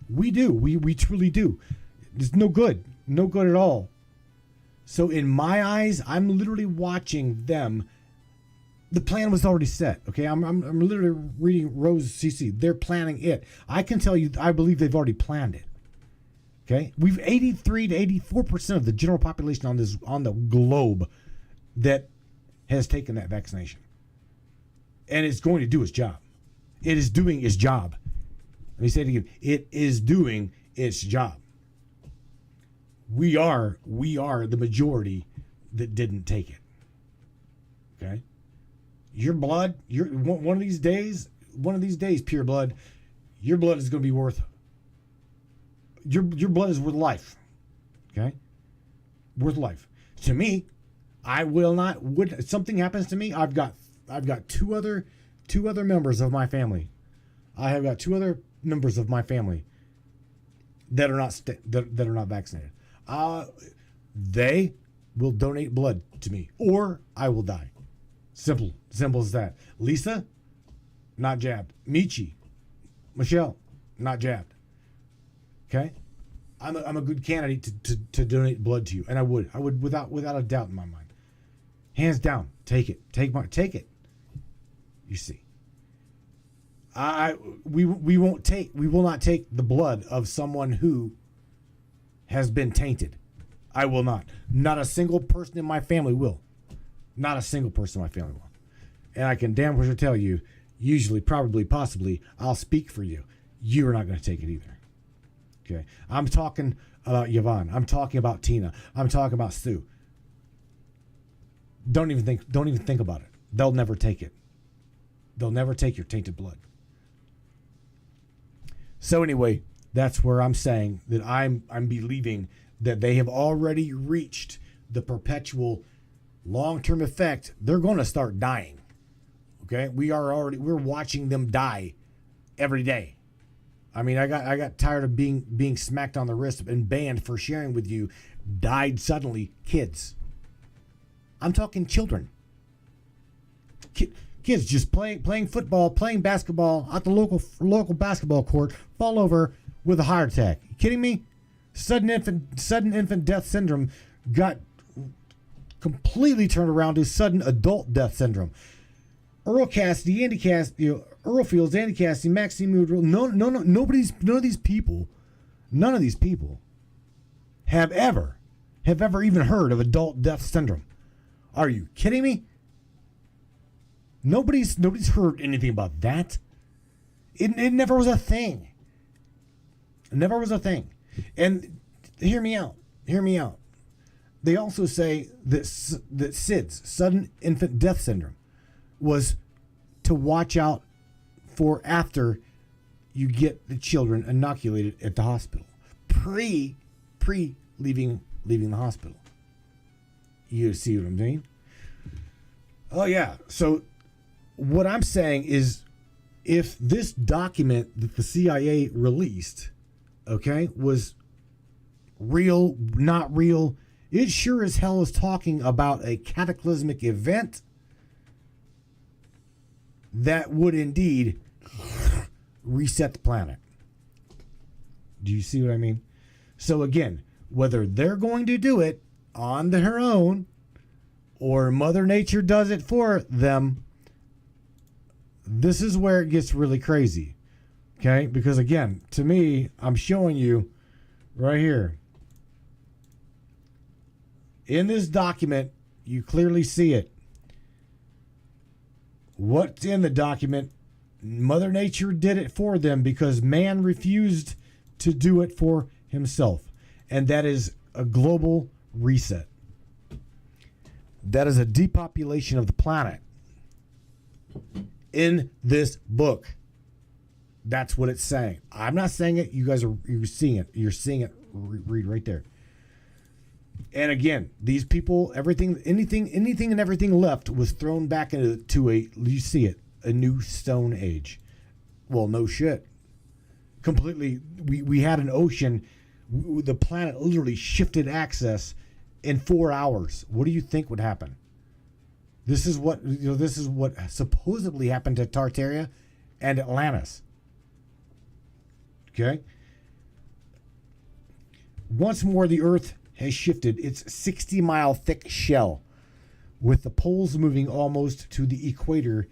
We do. We truly do. It's no good. No good at all. So in my eyes, I'm literally watching them. The plan was already set. Okay, I'm literally reading Rose CC. They're planning it. I can tell you, I believe they've already planned it. Okay, we've 83 to 84% of the general population on the globe that has taken that vaccination, and it's going to do its job. It is doing its job. Let me say it again. It is doing its job. We are the majority that didn't take it. Okay, your blood, one of these days, pure blood, your blood is going to be worth. Your blood is worth life. Okay, worth life. To me, I will not. Would something happens to me, I've got two other members of my family. I have got two other members of my family that are not vaccinated. They will donate blood to me, or I will die. Simple as that. Lisa, not jabbed. Michi, Michelle, not jabbed. Okay, I'm a good candidate to donate blood to you, and I would without a doubt in my mind, hands down. Take it. You see, we will not take the blood of someone who has been tainted. I will not. Not a single person in my family will. Not a single person in my family will. And I can damn sure tell you, usually, probably, possibly, I'll speak for you. You're not going to take it either. Okay. I'm talking about Yvonne. I'm talking about Tina. I'm talking about Sue. Don't even think about it. They'll never take it. They'll never take your tainted blood. So anyway, that's where I'm saying that I'm believing that they have already reached the perpetual long-term effect. They're going to start dying. Okay? We're watching them die every day. I mean, I got tired of being smacked on the wrist and banned for sharing with you. Died suddenly, kids. I'm talking children. Kids just playing football, playing basketball at the local basketball court, fall over with a heart attack. You kidding me? Sudden infant death syndrome got completely turned around to sudden adult death syndrome. Earl Cassidy, Andy Cassidy, Earl Fields, Andy Cassidy, Maxine Moodrell. None of these people have ever even heard of adult death syndrome. Are you kidding me? Nobody's heard anything about that. It never was a thing. It never was a thing. And hear me out. They also say that SIDS, sudden infant death syndrome, was to watch out for after you get the children inoculated at the hospital, pre leaving the hospital. You see what I'm saying? Oh yeah. So what I'm saying is, if this document that the CIA released, okay, was real, not real, it sure as hell is talking about a cataclysmic event that would indeed reset the planet. Do you see what I mean? So again, whether they're going to do it on their own or Mother Nature does it for them, this is where it gets really crazy. Okay? Because again, to me, I'm showing you right here. In this document, you clearly see it. What's in the document? Mother Nature did it for them because man refused to do it for himself. And that is a global reset. That is a depopulation of the planet. In this book. That's what it's saying. I'm not saying it. You're seeing it. You're seeing it. Read right there. And again, these people, anything and everything left was thrown back into you see it, a new stone age. Well, no shit. Completely, we had an ocean. The planet literally shifted axis in 4 hours. What do you think would happen? This is what supposedly happened to Tartaria and Atlantis. Okay? Once more, the Earth has shifted its 60-mile thick shell, with the poles moving almost to the equator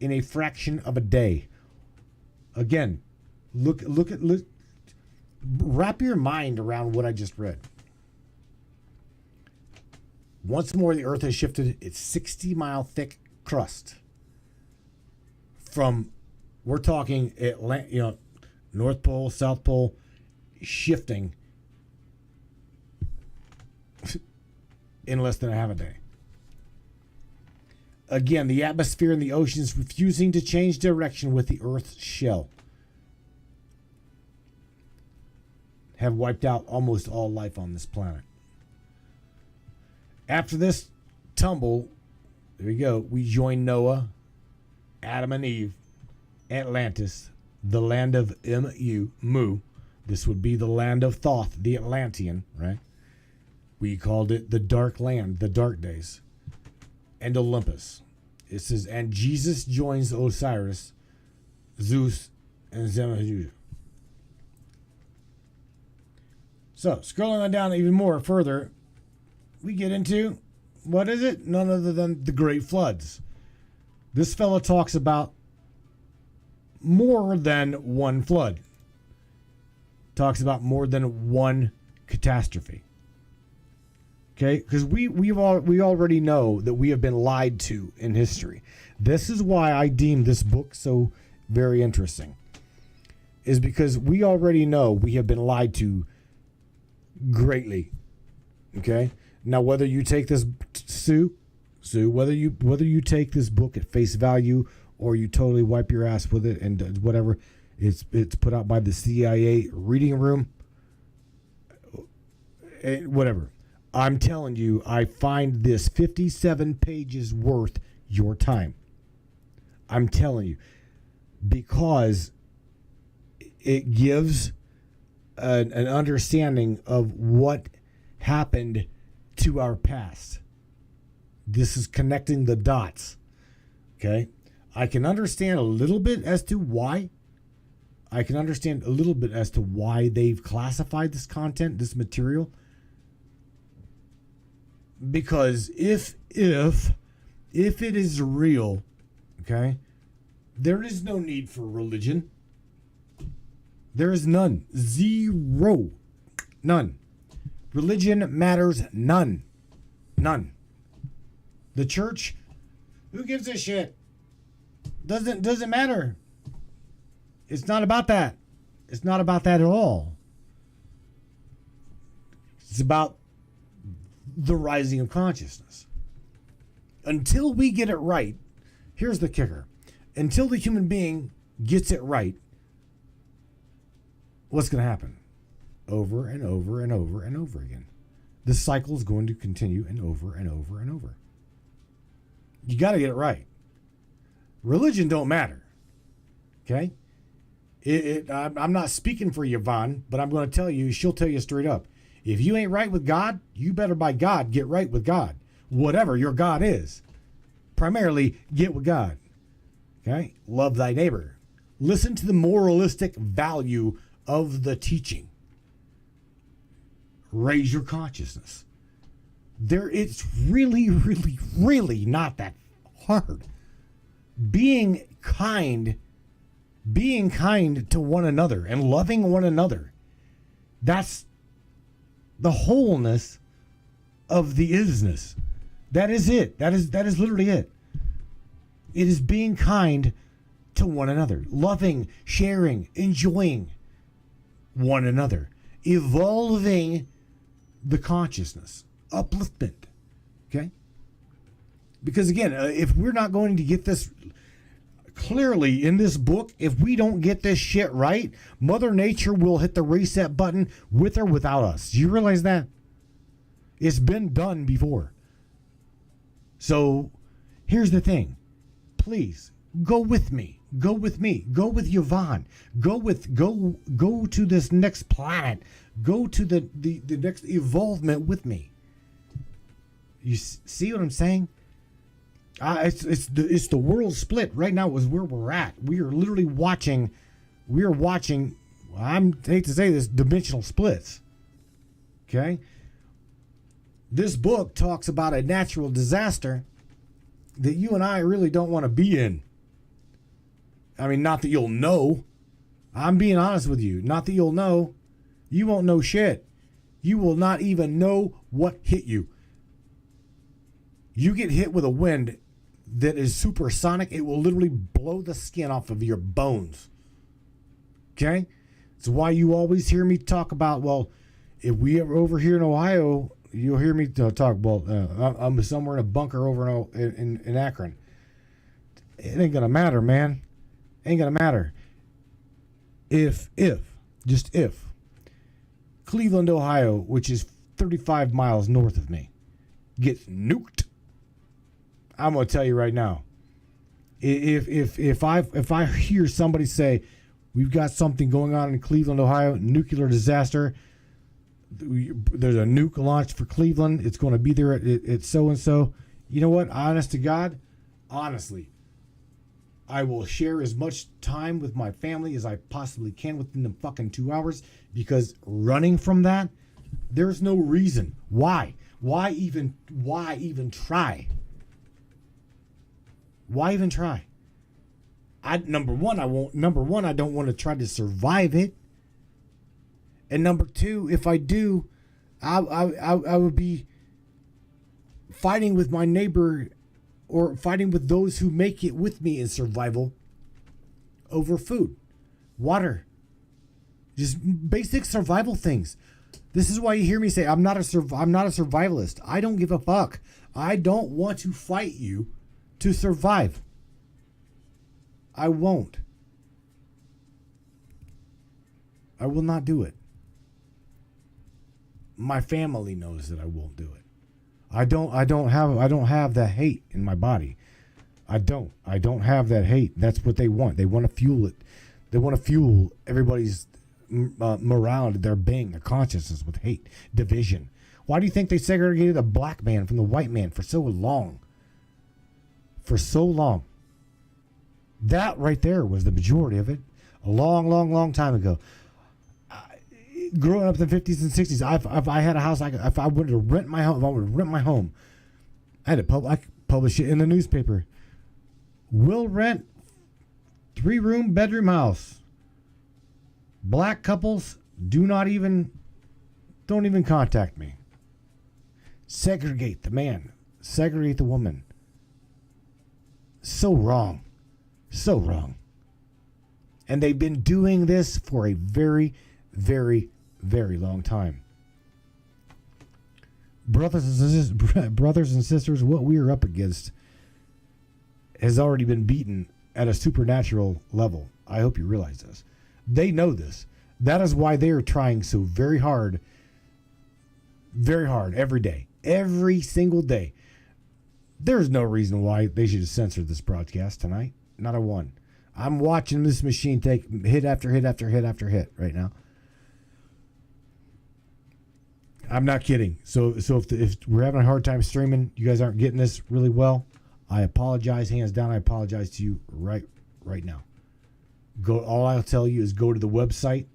in a fraction of a day. Again, look, wrap your mind around what I just read. Once more, the Earth has shifted its 60-mile thick crust from, we're talking North Pole, South Pole, shifting in less than a half a day. Again, the atmosphere and the oceans refusing to change direction with the Earth's shell have wiped out almost all life on this planet. After this tumble, there we go, we join Noah, Adam and Eve, Atlantis, the land of Mu. This would be the land of Thoth, the Atlantean, right? We called it the Dark Land, the Dark Days, and Olympus. It says, and Jesus joins Osiris, Zeus, and Zemahu. So, scrolling on down even more further, we get into, what is it? None other than the Great Floods. This fella talks about more than one flood. Talks about more than one catastrophe. Okay, because we already know that we have been lied to in history. This is why I deem this book so very interesting. Is because we already know we have been lied to greatly. Okay, now whether you take this whether you take this book at face value or you totally wipe your ass with it and whatever, it's put out by the CIA reading room, whatever. I'm telling you, I find this 57 pages worth your time. I'm telling you, because it gives an understanding of what happened to our past. This is connecting the dots. Okay? I can understand a little bit as to why. I can understand a little bit as to why they've classified this content, this material. Because if it is real, okay, there is no need for religion. There is none. Zero. None. Religion matters none. None. The church, who gives a shit? Doesn't matter. It's not about that. It's not about that at all. It's about the rising of consciousness. Until we get it right, here's the kicker. Until the human being gets it right, what's going to happen? Over and over and over and over again. This cycle is going to continue and over and over and over. You got to get it right. Religion don't matter. Okay? I'm not speaking for Yvonne, but I'm going to tell you, she'll tell you straight up. If you ain't right with God, you better by God get right with God. Whatever your God is. Primarily, get with God. Okay? Love thy neighbor. Listen to the moralistic value of the teaching. Raise your consciousness. It's really, really, really not that hard. Being kind to one another and loving one another. That's the wholeness of the isness. That is it. That is literally it. It is being kind to one another, loving, sharing, enjoying one another, evolving the consciousness, upliftment. Okay? Because again, if we're not going to get this clearly in this book, if we don't get this shit right, Mother Nature will hit the reset button with or without us. Do you realize that? It's been done before. So here's the thing. Please go with me. Go with me. Go with Yvonne. Go to this next planet. Go to the next evolvement with me. You see what I'm saying? It's the world split right now is where we're at. We are literally watching. We are watching. I hate to say this, dimensional splits. Okay? This book talks about a natural disaster that you and I really don't want to be in. I mean, not that you'll know. I'm being honest with you. Not that you'll know. You won't know shit. You will not even know what hit you. You get hit with a wind that is supersonic, it will literally blow the skin off of your bones. Okay? It's why you always hear me talk about, well, if we are over here in Ohio, you'll hear me talk, well, I'm somewhere in a bunker over in Akron. It ain't going to matter, man. Ain't going to matter. If, Cleveland, Ohio, which is 35 miles north of me, gets nuked, I'm gonna tell you right now. If I hear somebody say we've got something going on in Cleveland, Ohio, nuclear disaster, there's a nuke launched for Cleveland, it's going to be there at so and so. You know what? Honest to God, honestly, I will share as much time with my family as I possibly can within the fucking 2 hours, because running from that, there's no reason. Why? Why even try? Why even try? Number one, I don't want to try to survive it. And number two, if I do, I would be fighting with my neighbor or fighting with those who make it with me in survival over food, water, just basic survival things. This is why you hear me say I'm not a survivalist. I don't give a fuck. I don't want to fight you to survive. I won't. I will not do it. My family knows that I won't do it. I don't have that hate in my body. I don't have that hate. That's what they want. They want to fuel it. They want to fuel everybody's morale, their being, their consciousness with hate, division. Why do you think they segregated the black man from the white man for so long? For so long. That right there was the majority of it. A long time ago. Growing up in the 50s and 60s, if I had a house, if I wanted to rent my home, I had to publish it in the newspaper. Will rent 3-room bedroom house. Black couples don't even contact me. Segregate the man. Segregate the woman. So wrong. So wrong. And they've been doing this for a very, very, very long time. Brothers and sisters, what we are up against has already been beaten at a supernatural level. I hope you realize this. They know this. That is why they are trying so very hard every day. Every single day. There's no reason why they should have censored this broadcast tonight. Not a one. I'm watching this machine take hit after hit after hit after hit right now. I'm not kidding. So if we're having a hard time streaming, you guys aren't getting this really well, I apologize. Hands down, I apologize to you right now. All I'll tell you is go to the website,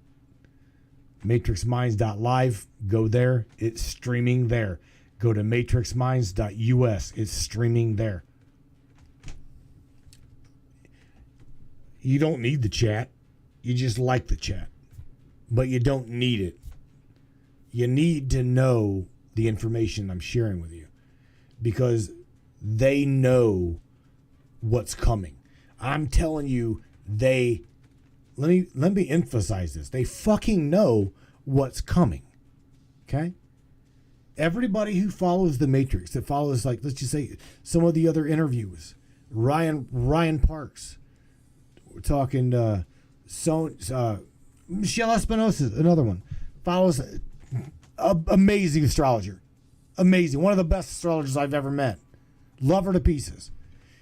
matrixminds.live. Go there. It's streaming there. Go to matrixminds.us. It's streaming there. You don't need the chat. You just like the chat. But you don't need it. You need to know the information I'm sharing with you, because they know what's coming. I'm telling you, let me emphasize this. They fucking know what's coming. Okay? Everybody who follows the Matrix, that follows, like, let's just say some of the other interviews, Ryan Parks, we're talking Michelle Espinosa, another one, follows amazing astrologer. Amazing. One of the best astrologers I've ever met. Love her to pieces.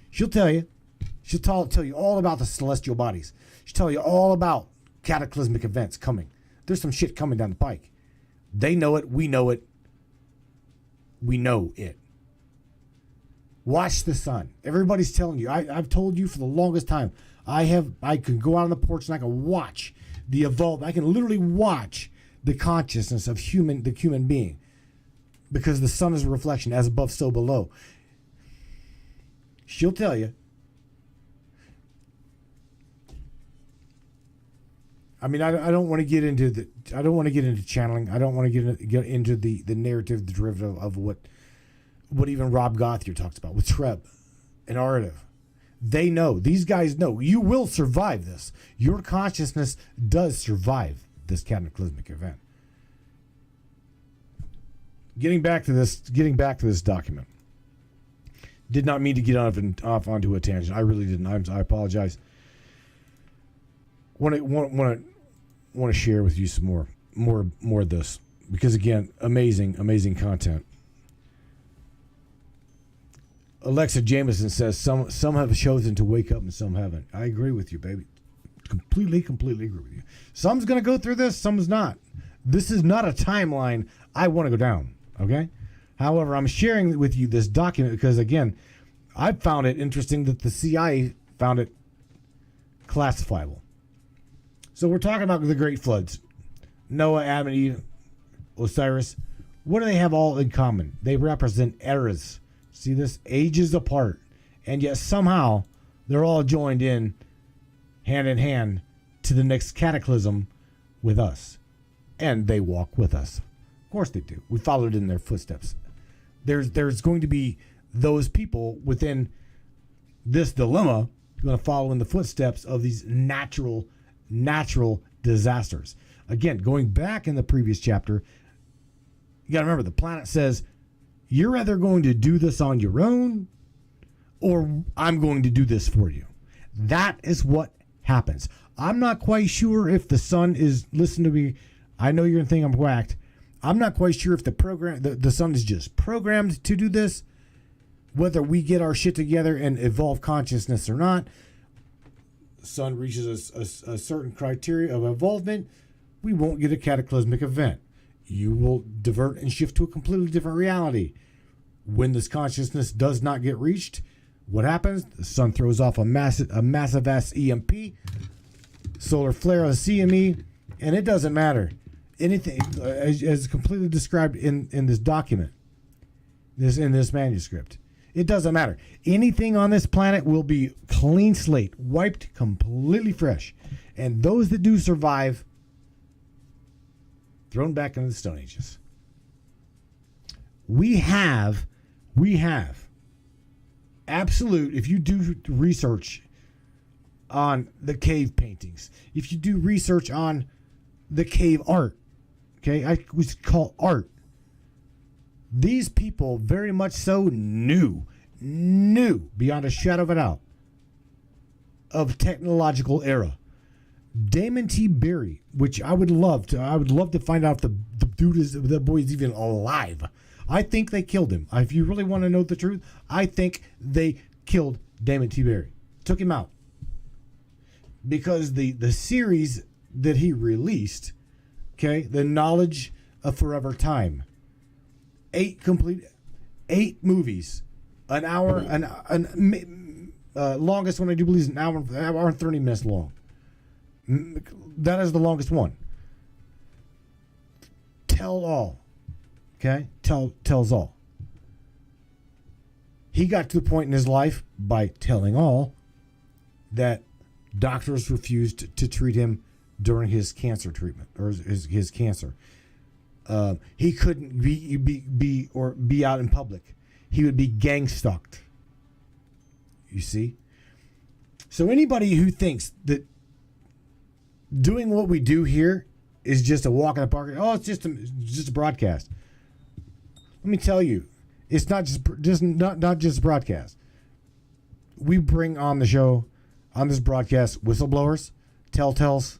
She'll tell you all about the celestial bodies. She'll tell you all about cataclysmic events coming. There's some shit coming down the pike. They know it. We know it. We know it. Watch the sun. Everybody's telling you. I've told you for the longest time. I can go out on the porch and I can watch the evolve. I can literally watch the consciousness of the human being, because the sun is a reflection, as above, so below. She'll tell you. I mean, I don't want to get into channeling. I don't want to get into the narrative, the derivative of what even Rob Gothier talks about with Treb and Arda. They know. These guys know. You will survive this. Your consciousness does survive this cataclysmic event. Getting back to this document. Did not mean to get off onto a tangent. I really didn't. I apologize. Want to share with you some more of this, because again, amazing content. Alexa Jameson says some have chosen to wake up and some haven't. I agree with you, baby. Completely agree with you. Some's gonna go through this, some's not. This is not a timeline I want to go down. Okay. However, I'm sharing with you this document because, again, I found it interesting that the CIA found it classifiable. So we're talking about the Great Floods. Noah, Adam and Eve, Osiris. What do they have all in common? They represent eras. See this? Ages apart. And yet somehow they're all joined in hand to the next cataclysm with us. And they walk with us. Of course they do. We followed in their footsteps. There's going to be those people within this dilemma who are going to follow in the footsteps of these natural disasters. Again, going back in the previous chapter, you got to remember the planet says, you're either going to do this on your own or I'm going to do this for you. That is what happens. I'm not quite sure if the sun is, listen to me, I know you're going to think I'm whacked. I'm not quite sure if the sun is just programmed to do this, whether we get our shit together and evolve consciousness or not. The sun reaches a certain criteria of evolvement, we won't get a cataclysmic event. You will divert and shift to a completely different reality. When this consciousness does not get reached, what happens? The sun throws off a massive ass EMP, solar flare, a CME, and it doesn't matter. Anything as completely described in this document, in this manuscript. It doesn't matter. Anything on this planet will be clean slate, wiped completely fresh. And those that do survive, thrown back into the Stone Ages. We have absolute, if you do research on the cave paintings, if you do research on the cave art, okay, I was called art. These people very much so knew beyond a shadow of a doubt of technological era. Damon T. Berry, which I would love to find out if the boy is even alive. I think they killed him. If you really want to know the truth, I think they killed Damon T. Berry. Took him out. Because the series that he released, okay, The Knowledge of Forever Time, 8 movies, an hour, longest one I do believe is an hour and 30 minutes long. That is the longest one. Tell all, okay, tells all. He got to the point in his life by telling all that doctors refused to treat him during his cancer treatment or his cancer. He couldn't be out in public. He would be gang stalked. You see? So anybody who thinks that doing what we do here is just a walk in the park, oh, it's just a broadcast. Let me tell you, it's not just a broadcast. We bring on the show, on this broadcast, whistleblowers, telltales,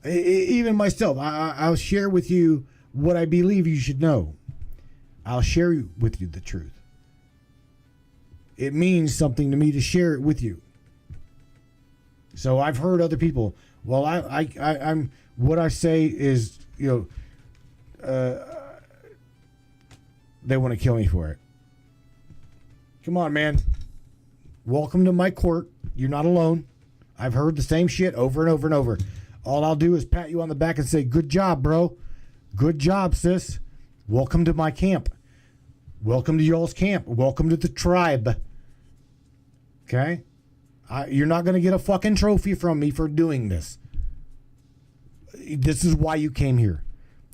even myself. I'll share with you what I believe you should know. I'll share with you the truth. It means something to me to share it with you. So I've heard other people, well, I'm what I say is, they want to kill me for it. Come on, man. Welcome to my court. You're not alone. I've heard the same shit over and over and over. All I'll do is pat you on the back and say, good job, bro. Good job, sis. Welcome to my camp. Welcome to y'all's camp. Welcome to the tribe. Okay? You're not going to get a fucking trophy from me for doing this. This is why you came here.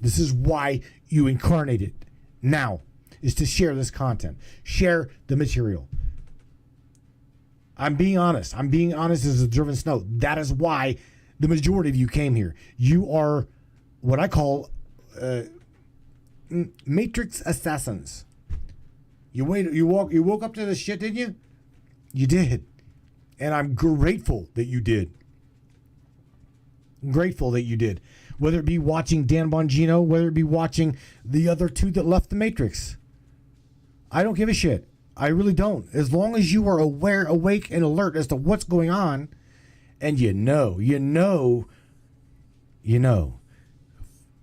This is why you incarnated now, is to share this content. Share the material. I'm being honest. I'm being honest as a driven snow. That is why the majority of you came here. You are what I call matrix assassins. You woke up to this shit, didn't you? You did. And I'm grateful that you did. Grateful that you did. Whether it be watching Dan Bongino, whether it be watching the other two that left the Matrix. I don't give a shit. I really don't. As long as you are aware, awake, and alert as to what's going on, and you know.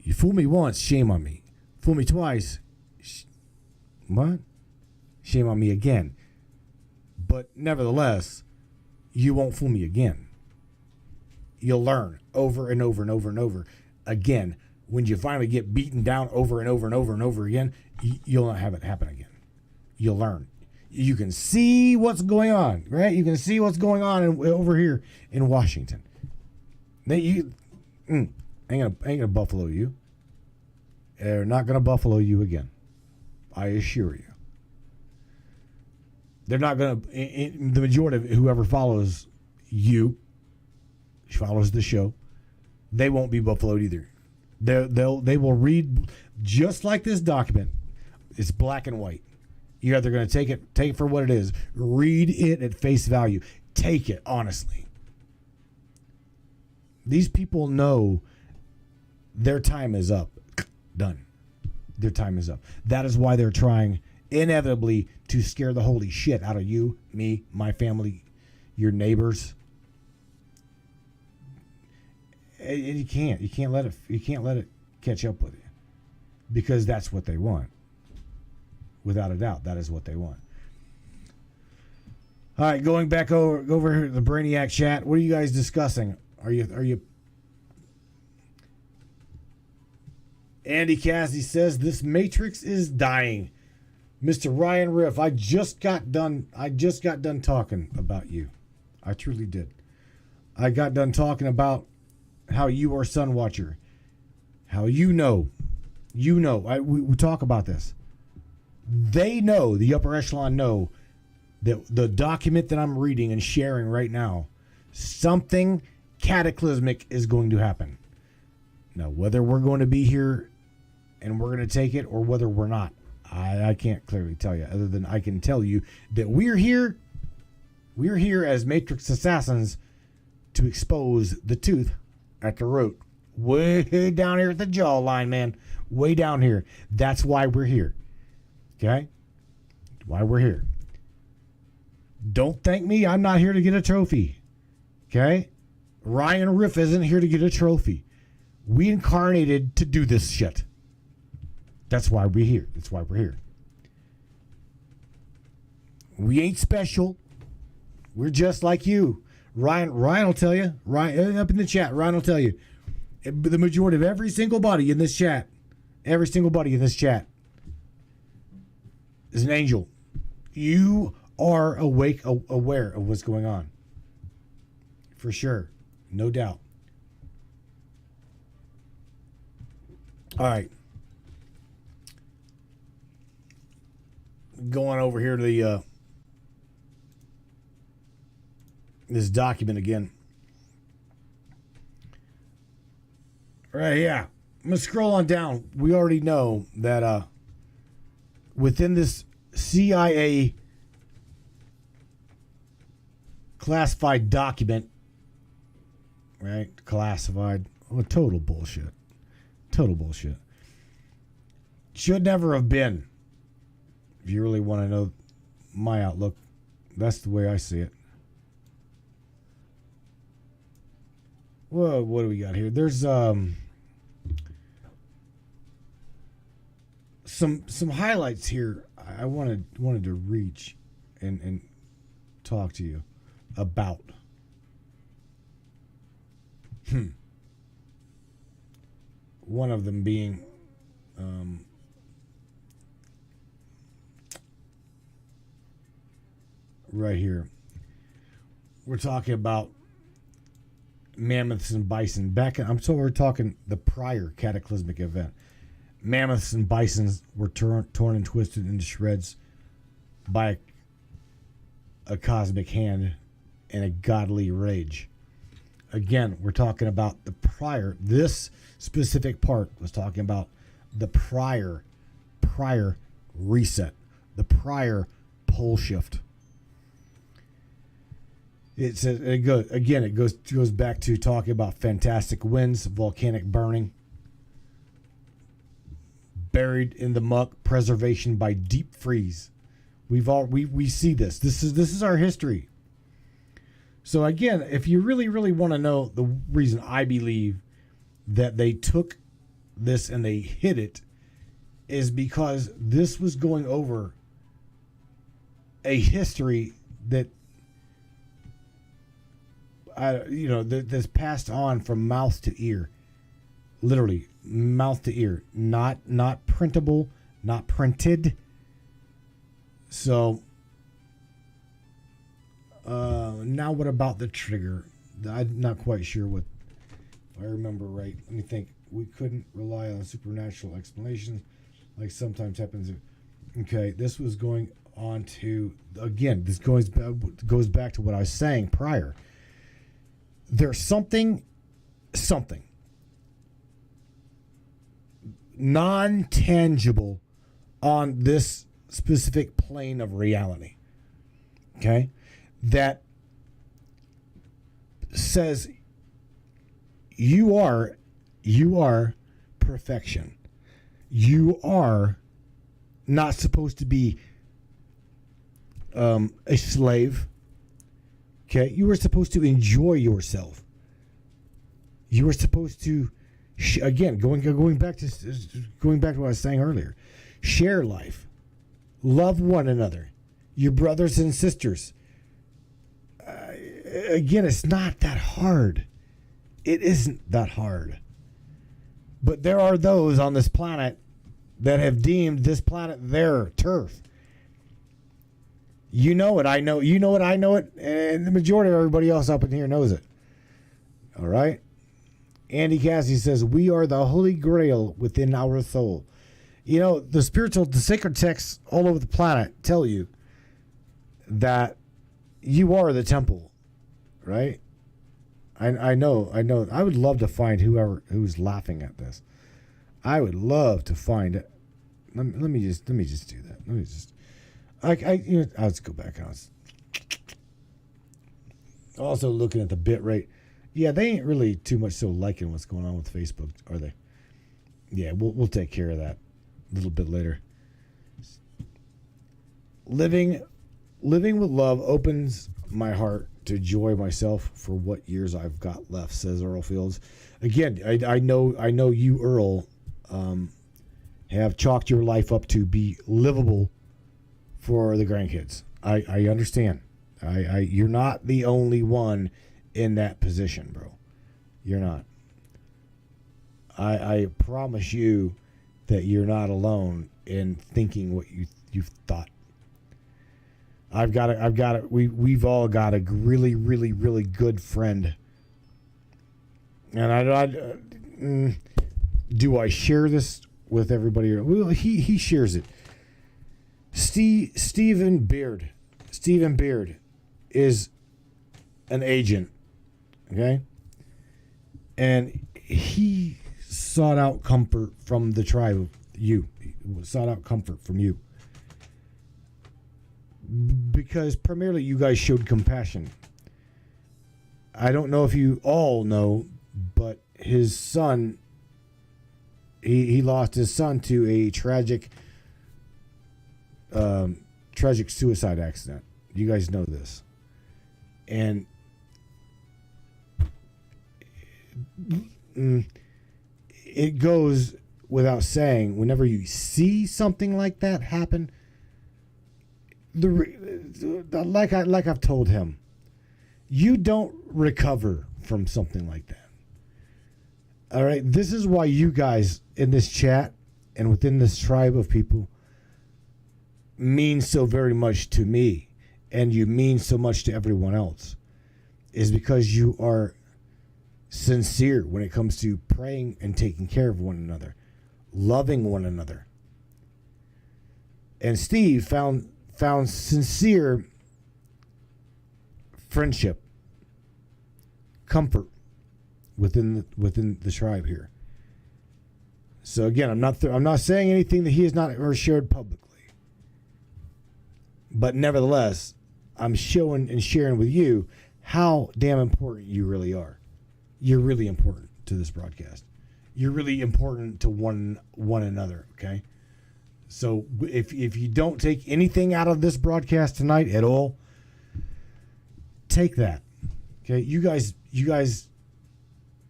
You fool me once, shame on me. Fool me twice, what? Shame on me again. But nevertheless, you won't fool me again. You'll learn over and over and over and over again. When you finally get beaten down over and over and over and over again, you'll not have it happen again. You'll learn. You can see what's going on, right? You can see what's going on over here in Washington. Ain't gonna buffalo you. They're not gonna buffalo you again. I assure you. They're not gonna. The majority of whoever follows you, follows the show, they won't be buffaloed either. They will read just like this document. It's black and white. You're either going to take it for what it is. Read it at face value. Take it honestly. These people know their time is up. Done. Their time is up. That is why they're trying inevitably to scare the holy shit out of you, me, my family, your neighbors. And you can't let it catch up with you, because that's what they want. Without a doubt, that is what they want. All right, going back over here to the Brainiac chat. What are you guys discussing? Are you? Andy Cassidy says this Matrix is dying. Mr. Ryan Riff, I just got done talking about you. I truly did. I got done talking about how you are Sun Watcher. How we talk about this. They know, the upper echelon know, that the document that I'm reading and sharing right now, something cataclysmic is going to happen. Now, whether we're going to be here and we're going to take it, or whether we're not, I can't clearly tell you, other than I can tell you that we're here as Matrix assassins to expose the tooth at the root. Way down here at the jawline, man. Way down here. That's why we're here. Okay? Why we're here. Don't thank me. I'm not here to get a trophy. Okay? Ryan Riff isn't here to get a trophy. We incarnated to do this shit. That's why we're here. That's why we're here. We ain't special. We're just like you. Ryan will tell you. Ryan, up in the chat, Ryan will tell you. The majority of every single body in this chat is an angel. You are awake, aware of what's going on. For sure. No doubt. All right. Going over here to the this document again. Right, yeah. I'm going to scroll on down. We already know that within this CIA classified document, right? Classified. Oh, total bullshit. Total bullshit. Should never have been. If you really want to know my outlook, that's the way I see it. Whoa, what do we got here? There's some highlights here I wanted to reach and talk to you about. One of them being right here. We're talking about mammoths and bison. We're talking the prior cataclysmic event. Mammoths and bisons were torn and twisted into shreds by a cosmic hand and a godly rage. Again, we're talking about the prior. This specific part was talking about the prior reset, the prior pole shift. It goes back to talking about fantastic winds, volcanic burning, buried in the muck, preservation by deep freeze. We see this. This is our history. So again, if you really want to know the reason I believe that they took this and they hid it, is because this was going over a history that that's passed on from mouth to ear, literally mouth to ear, not printable, not printed. So now what about the trigger? I'm not quite sure what, if I remember right. Let me think. We couldn't rely on supernatural explanations like sometimes happens. Okay, this was going on to, again, this goes back to what I was saying prior. There's something non-tangible on this specific plane of reality, okay, that says you are perfection. You are not supposed to be a slave. Okay, you were supposed to enjoy yourself. You were supposed to, again, going back to what I was saying earlier, share life, love one another, your brothers and sisters. Again, it's not that hard. It isn't that hard. But there are those on this planet that have deemed this planet their turf. You know it, I know. You know it, I know it, and the majority of everybody else up in here knows it. All right? Andy Cassie says, we are the holy grail within our soul. You know, the sacred texts all over the planet tell you that you are the temple, right? I know. I would love to find who's laughing at this. I would love to find it. Let me just do that. Let me just... let's go back. I was also looking at the bit rate. Yeah, they ain't really too much so liking what's going on with Facebook, are they? Yeah, we'll take care of that a little bit later. Living with love opens my heart to enjoy myself for what years I've got left, says Earl Fields. Again, I know you, Earl, have chalked your life up to be livable for the grandkids. I understand. You're not the only one in that position, bro. You're not. I promise you that you're not alone in thinking what you've thought. We've all got a really, really, really good friend. And do I share this with everybody? Well, he shares it. Stephen Beard is an agent, okay? And he sought out comfort from the tribe, he sought out comfort from you. Because primarily you guys showed compassion. I don't know if you all know, but his son, he lost his son to a tragic suicide accident. You guys know this. And it goes without saying, whenever you see something like that happen, like I've told him, you don't recover from something like that. All right, this is why you guys in this chat and within this tribe of people means so very much to me, and you mean so much to everyone else, is because you are sincere when it comes to praying and taking care of one another, loving one another. And Steve found sincere friendship, comfort within the tribe here. So again, I'm not saying anything that he has not ever shared publicly, but nevertheless, I'm showing and sharing with you how damn important you really are. You're really important to this broadcast. You're really important to one another. Okay. So if you don't take anything out of this broadcast tonight at all, take that. Okay. You guys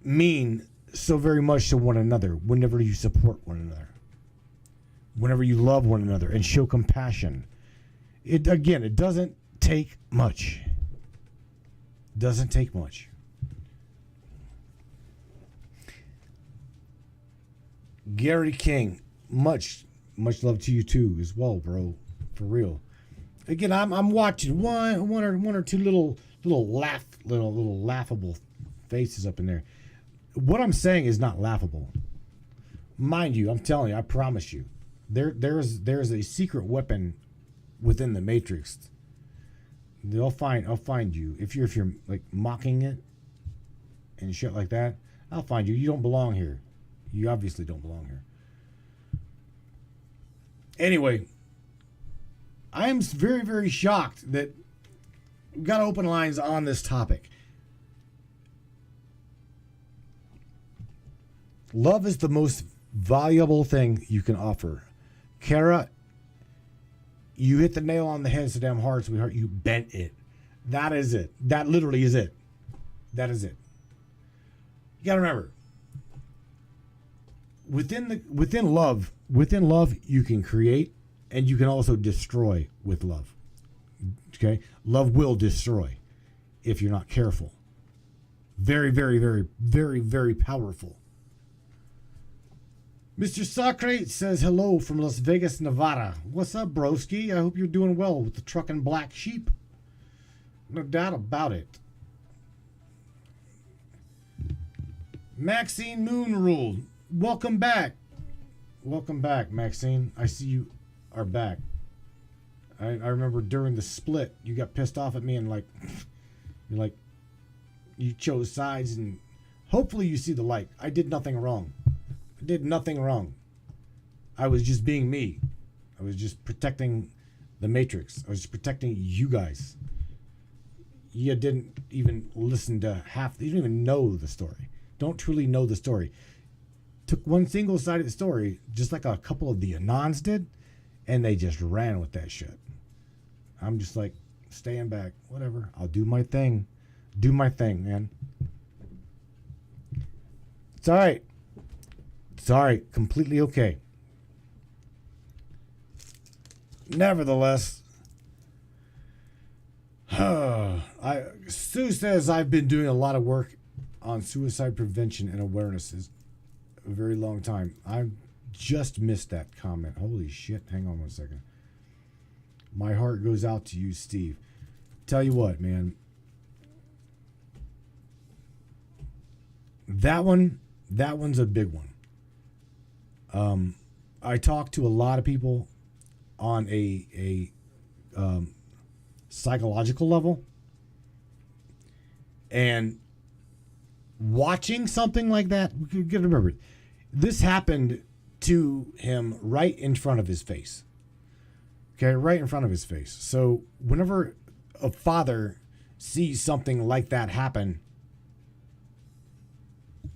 mean so very much to one another whenever you support one another, whenever you love one another and show compassion. It doesn't take much. Doesn't take much. Gary King, much love to you too as well, bro. For real. Again, I'm watching one or two little laughable faces up in there. What I'm saying is not laughable. Mind you, I'm telling you, I promise you, there's a secret weapon within the Matrix. I'll find you. If you're like mocking it and shit like that, I'll find you. You don't belong here. You obviously don't belong here. Anyway, I am very, very shocked that we've got open lines on this topic. Love is the most valuable thing you can offer. Kara, you hit the nail on the head so damn hard, sweetheart. You bent it. That is it. That literally is it. That is it. You gotta remember, within love, you can create and you can also destroy with love. Okay? Love will destroy if you're not careful. Very, very, very, very, very powerful. Mr. Socrates says hello from Las Vegas, Nevada. What's up, broski? I hope you're doing well with the truckin' black sheep. No doubt about it. Maxine Moon Rule. Welcome back. Welcome back, Maxine. I see you are back. I remember during the split, you got pissed off at me and you chose sides, and hopefully you see the light. I did nothing wrong. I did nothing wrong. I was just being me. I was just protecting the Matrix. I was just protecting you guys. You didn't even listen to you didn't even know the story. Don't truly know the story. Took one single side of the story, just like a couple of the Anons did, and they just ran with that shit. I'm just like, staying back. Whatever. I'll do my thing. Do my thing, man. It's all right. It's all right. Completely okay. Nevertheless, Sue says I've been doing a lot of work on suicide prevention and awarenesses a very long time. I just missed that comment. Holy shit. Hang on 1 second. My heart goes out to you, Steve. Tell you what, man. That one's a big one. I talked to a lot of people on a psychological level, and watching something like that, you gotta remember, this happened to him right in front of his face. Okay, right in front of his face. So whenever a father sees something like that happen,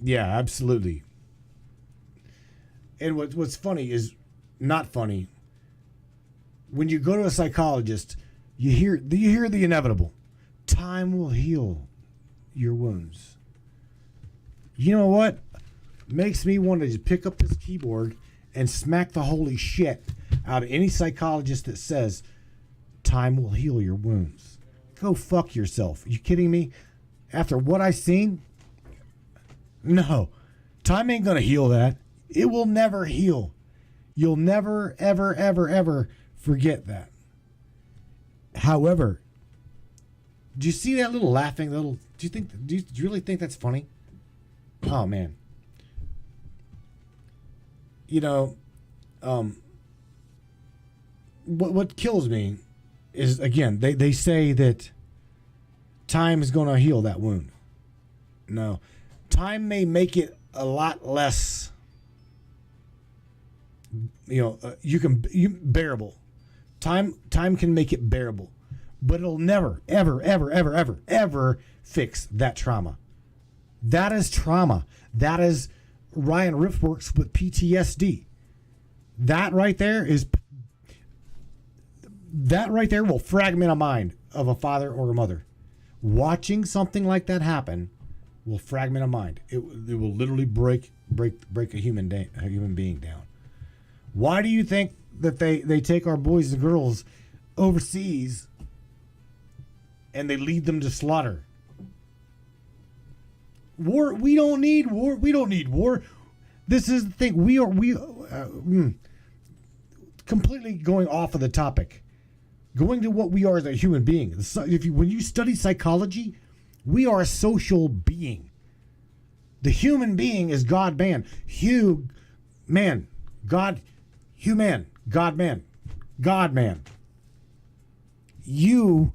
yeah, absolutely. And what's funny is not funny. When you go to a psychologist, you hear the inevitable. Time will heal your wounds. You know what? Makes me want to just pick up this keyboard and smack the holy shit out of any psychologist that says time will heal your wounds. Go fuck yourself. Are you kidding me? After what I've seen? No. Time ain't gonna heal that. It will never heal. You'll never, ever, ever, ever forget that. However, do you see that little laughing little? Do you really think that's funny? Oh man. You know, what kills me is, again, they say that time is going to heal that wound. No, time may make it a lot less. Bearable. Time can make it bearable, but it'll never, ever, ever, ever, ever, ever fix that trauma. That is trauma. That is Ryan Riff works with PTSD. That right there will fragment a mind of a father or a mother. Watching something like that happen will fragment a mind. It will literally break a human being down. Why do you think that they take our boys and girls overseas and they lead them to slaughter? War. We don't need war. We don't need war. This is the thing. We completely going off of the topic. Going to what we are as a human being. When you study psychology, we are a social being. The human being is God man. God man. You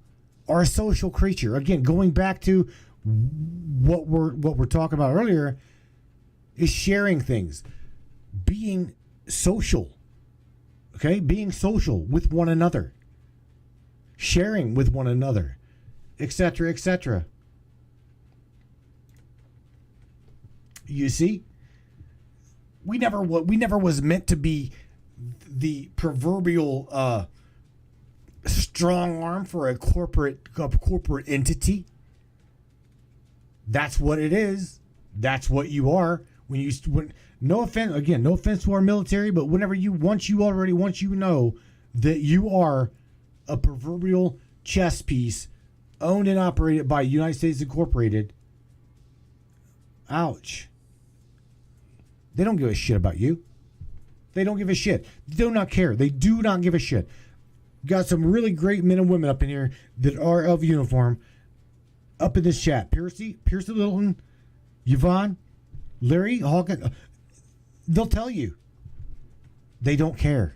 are a social creature. Again, going back to what we're talking about earlier, is sharing things, being social. Okay, being social with one another, sharing with one another, etc., etc. You see, we never was meant to be the proverbial strong arm for a corporate entity. That's what it is. That's what you are. No offense to our military, but once you know that you are a proverbial chess piece owned and operated by United States Incorporated. Ouch. They don't give a shit about you. They don't give a shit. They do not care. They do not give a shit. Got some really great men and women up in here that are of uniform up in this chat. Piercy Littleton, Yvonne, Larry, Hawkins. They'll tell you. They don't care.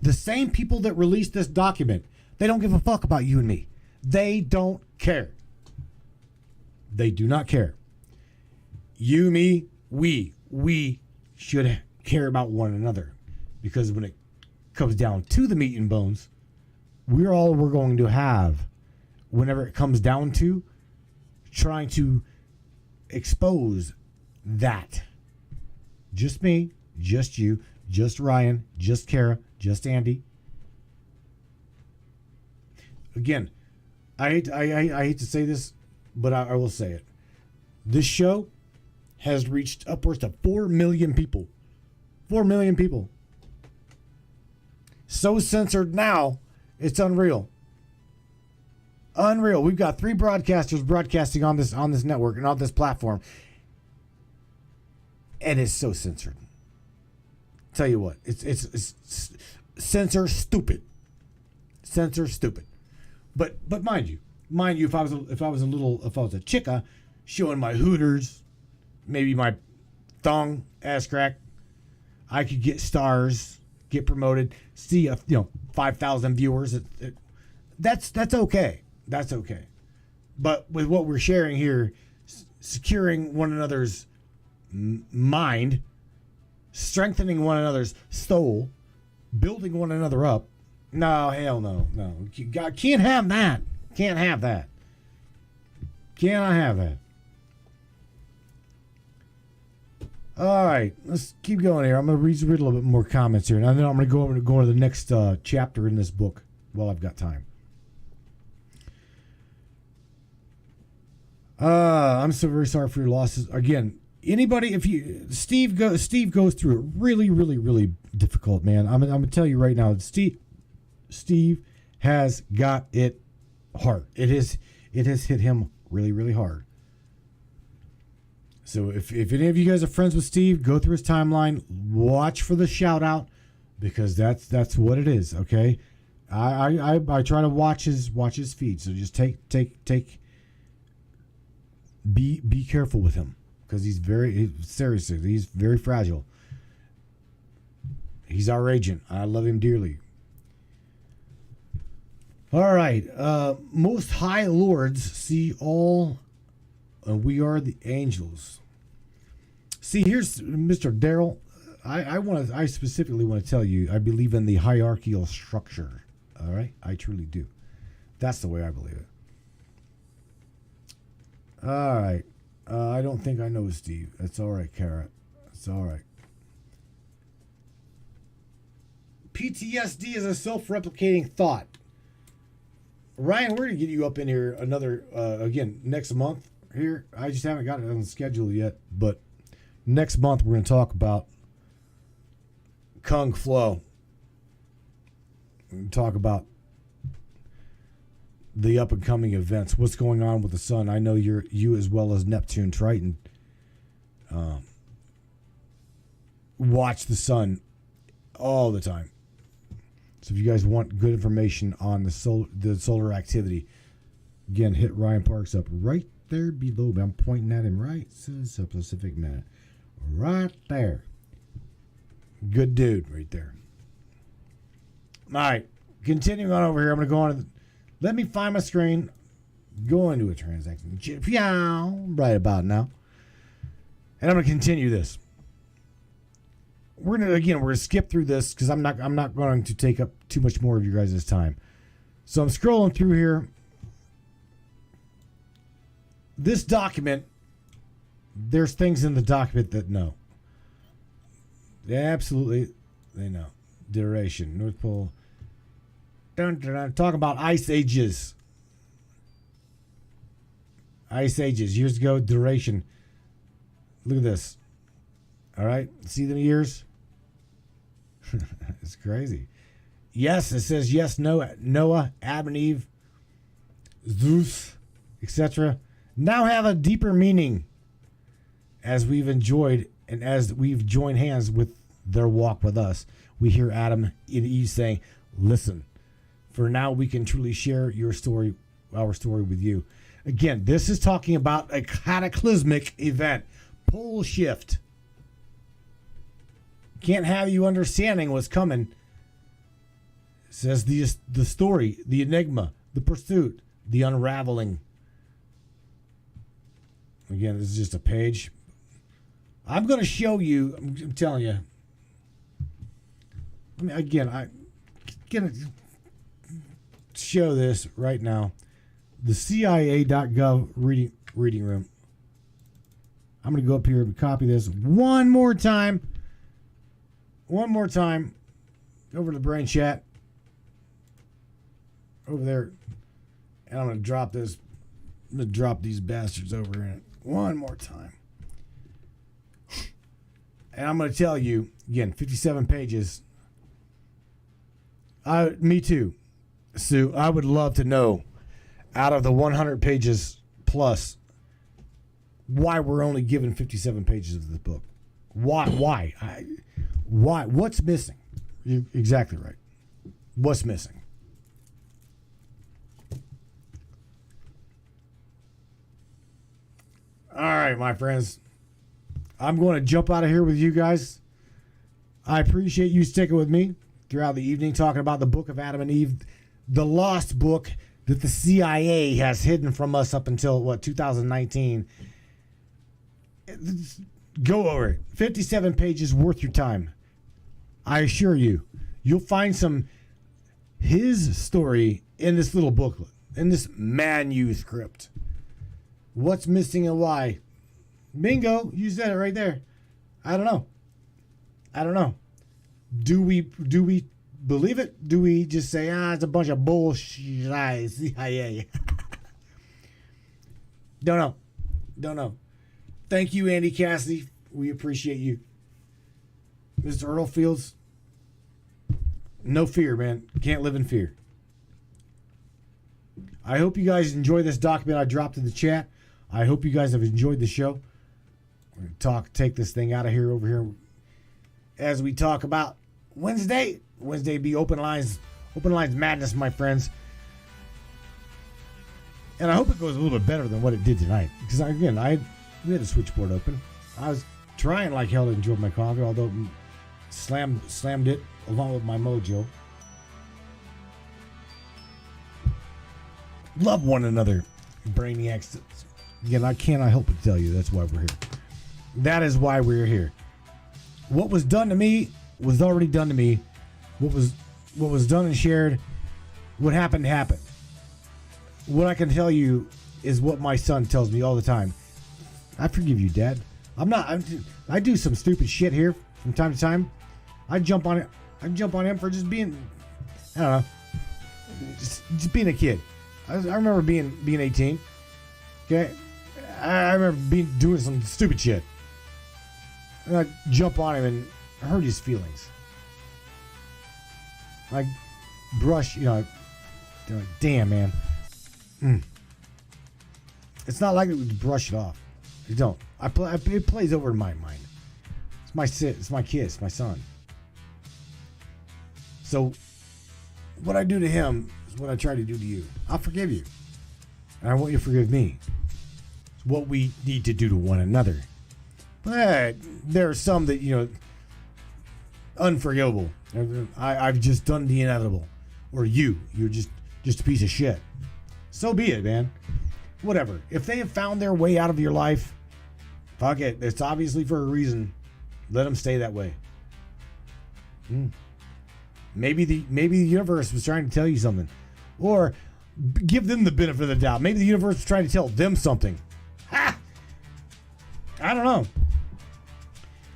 The same people that released this document, they don't give a fuck about you and me. They don't care. They do not care. You, me, we should care about one another, because when it comes down to the meat and bones, we're going to have, whenever it comes down to trying to expose that. Just me, just you, just Ryan, just Kara, just Andy. Again, I hate to say this, but I will say it. This show has reached upwards of 4 million people. 4 million people. So censored now, it's unreal. Unreal. We've got 3 broadcasters broadcasting on this network and on this platform. And it's so censored. Tell you what, it's censor stupid. Censor stupid. But mind you, if I was a chica showing my hooters, maybe my thong ass crack, I could get stars, get promoted, see 5,000 viewers. That's okay. That's okay. But with what we're sharing here, securing one another's mind, strengthening one another's soul, building one another up. No, hell no. God can't have that. Can't have that. Cannot have that. All right, let's keep going here. I'm going to read a little bit more comments here, and then I'm going to go to the next chapter in this book while I've got time. I'm so very sorry for your losses. Again, anybody, Steve goes through it really, really, really difficult, man. I'm going to tell you right now, Steve has got it hard. It has hit him really, really hard. So if any of you guys are friends with Steve, go through his timeline, watch for the shout out, because that's what it is. Okay, I try to watch his feed. So just be careful with him, because he's seriously, he's very fragile. He's our agent. I love him dearly. All right. Most high lords see all, and we are the angels. See, here's Mr. Daryl. I specifically want to tell you, I believe in the hierarchical structure. All right, I truly do. That's the way I believe it. All right. I don't think I know Steve. That's all right, Carrot. That's all right. PTSD is a self-replicating thought. Ryan, we're going to get you up in here another, again, next month here. I just haven't got it on the schedule yet, but next month we're going to talk about Kung Flow. We're going to talk about the up-and-coming events, what's going on with the sun. I know you as well as Neptune, Triton, watch the sun all the time. So if you guys want good information on the solar activity, again, hit Ryan Parks up right there below. I'm pointing at him right. Says a Pacific Minute. Right there. Good dude right there. All right. Continuing on over here, I'm going to go on. Let me find my screen. Go into a transaction. Right about now. And I'm going to continue this. We're gonna skip through this because I'm not going to take up too much more of you guys' time. So I'm scrolling through here. This document, there's things in the document that no. Absolutely, they know. Duration, North Pole. Dun, dun, dun. Talk about ice ages. Ice ages, years ago, duration. Look at this. All right, see the years? It's crazy. Yes, it says yes, Noah, Adam and Eve, Zeus, etc. now have a deeper meaning as we've enjoyed and as we've joined hands with their walk with us. We hear Adam and Eve saying, listen, for now we can truly share our story with you. Again, this is talking about a cataclysmic event. Pole shift. Can't have you understanding what's coming. It says the story, the enigma, the pursuit, the unraveling. Again, this is just a page. I'm going to show you. I'm telling you. I mean, again, I'm going to show this right now. The CIA.gov reading room. I'm going to go up here and copy this one more time. Over to the brain chat. Over there. And I'm going to drop this. I'm going to drop these bastards over in one more time. And I'm going to tell you, again, 57 pages. Me too, Sue. I would love to know, out of the 100 pages plus, why we're only given 57 pages of the book. Why? Why? What's missing? You're exactly right. What's missing? All right, my friends. I'm going to jump out of here with you guys. I appreciate you sticking with me throughout the evening, talking about the book of Adam and Eve, the lost book that the CIA has hidden from us up until, 2019. Go over it. 57 pages worth your time. I assure you, you'll find his story in this little booklet, in this manuscript. What's missing and why? Bingo, you said it right there. I don't know. Do we believe it? Do we just say, it's a bunch of bullshit, CIA? Don't know. Thank you, Andy Cassidy. We appreciate you. Mr. Earl Fields, no fear, man. Can't live in fear. I hope you guys enjoy this document I dropped in the chat. I hope you guys have enjoyed the show. We're going to take this thing out of here over here as we talk about Wednesday be open lines madness, my friends. And I hope it goes a little bit better than what it did tonight. Because we had the switchboard open. I was trying like hell to enjoy my coffee, although slammed it along with my Mojo. Love one another, brainiacs. Again, I cannot help but tell you that's why we're here. That is why we're here. What was done to me was already done to me. What was done and shared, what happened happened. What I can tell you is what my son tells me all the time. I forgive you, Dad. I do some stupid shit here from time to time. I jump on him for just being, I don't know, just being a kid. I remember being 18. Okay, I remember doing some stupid shit. And I jump on him and hurt his feelings. Like brush, like, damn, man. It's not like we brush it off. You don't. It plays over in my mind. It's my kid. It's my son. So what I do to him is what I try to do to you. I'll forgive you, and I want you to forgive me. It's what we need to do to one another. But there are some that unforgivable. I've just done the inevitable, or you're just a piece of shit. So be it, man. Whatever. If they have found their way out of your life, fuck it. It's obviously for a reason. Let them stay that way. Maybe the universe was trying to tell you something, or give them the benefit of the doubt. Maybe the universe was trying to tell them something. Ha! I don't know.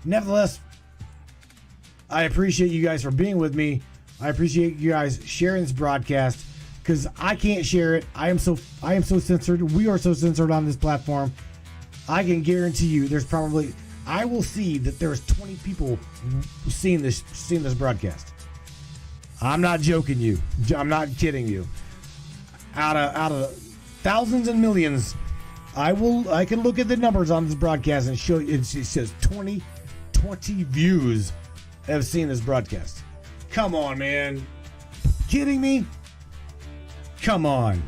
Nevertheless, I appreciate you guys for being with me. I appreciate you guys sharing this broadcast, because I can't share it. I am so censored. We are so censored on this platform. I can guarantee you I will see that there's 20 people seeing this broadcast. I'm not joking you. I'm not kidding you. Out of thousands and millions, I can look at the numbers on this broadcast and show you. It says 20 views have seen this broadcast. Come on, man. Kidding me? Come on.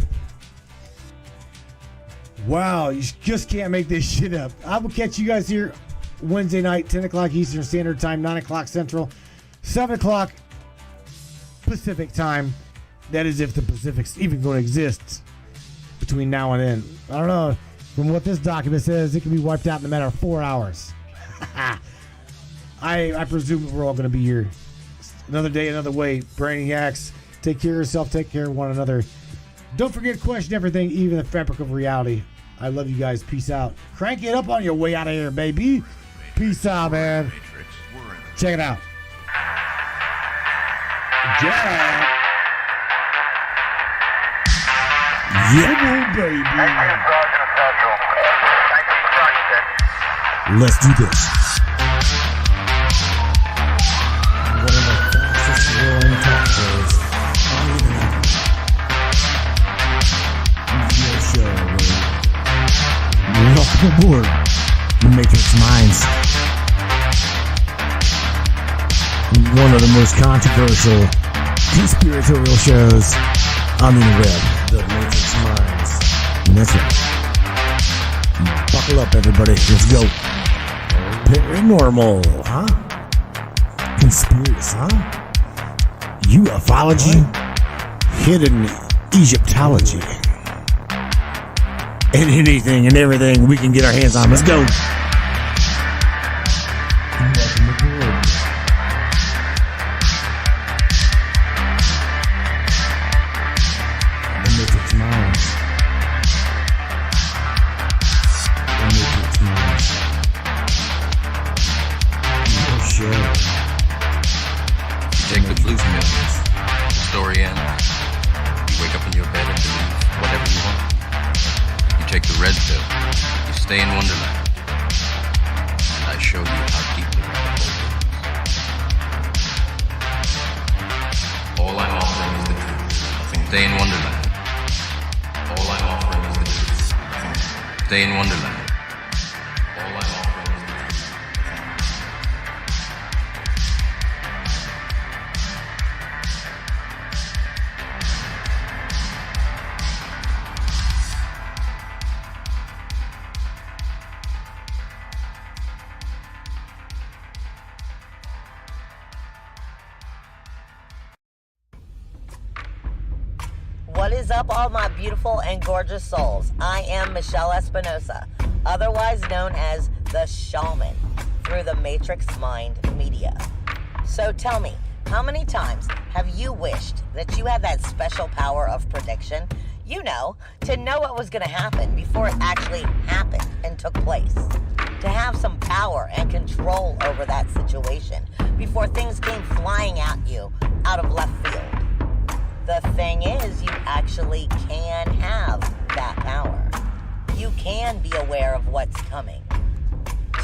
Wow, you just can't make this shit up. I will catch you guys here Wednesday night, 10 o'clock Eastern Standard Time, 9 o'clock Central, 7 o'clock Pacific Time. That is if the Pacific's even going to exist between now and then. I don't know. From what this document says, it can be wiped out in a matter of 4 hours. I presume we're all going to be here. Another day, another way. Brainiacs, take care of yourself, take care of one another. Don't forget to question everything, even the fabric of reality. I love you guys. Peace out. Crank it up on your way out of here, baby. Peace out, man. Check it out. Yeah. Yeah, baby. Let's do this. One of the fastest growing talk shows on the internet. Radio show. Welcome aboard the Matrix Minds. One of the most controversial conspiratorial shows on the internet. The Matrix Minds. And that's right. Buckle up, everybody. Let's go. Paranormal, huh? Conspiracy, huh? Ufology, hidden Egyptology, and anything and everything we can get our hands on. Let's go. Welcome aboard. The Matrix Minds. The Matrix Minds. Your show. Take the blues pills. The story ends. You wake up in your bed and believe whatever you want. You take the red pill. You stay in Wonderland. And I show you how deep the rabbit hole goes. All I'm offering is the truth. Stay in Wonderland. All I'm offering is the truth. Stay in Wonderland. All I'm offering is the truth. is up, all my beautiful and gorgeous souls? I am Michelle Espinosa, otherwise known as the Shaman, through the Matrix Mind Media. So tell me, how many times have you wished that you had that special power of prediction? You know, to know what was going to happen before it actually happened and took place. To have some power and control over that situation before things came flying at you out of left field. The thing is, you actually can have that power. You can be aware of what's coming.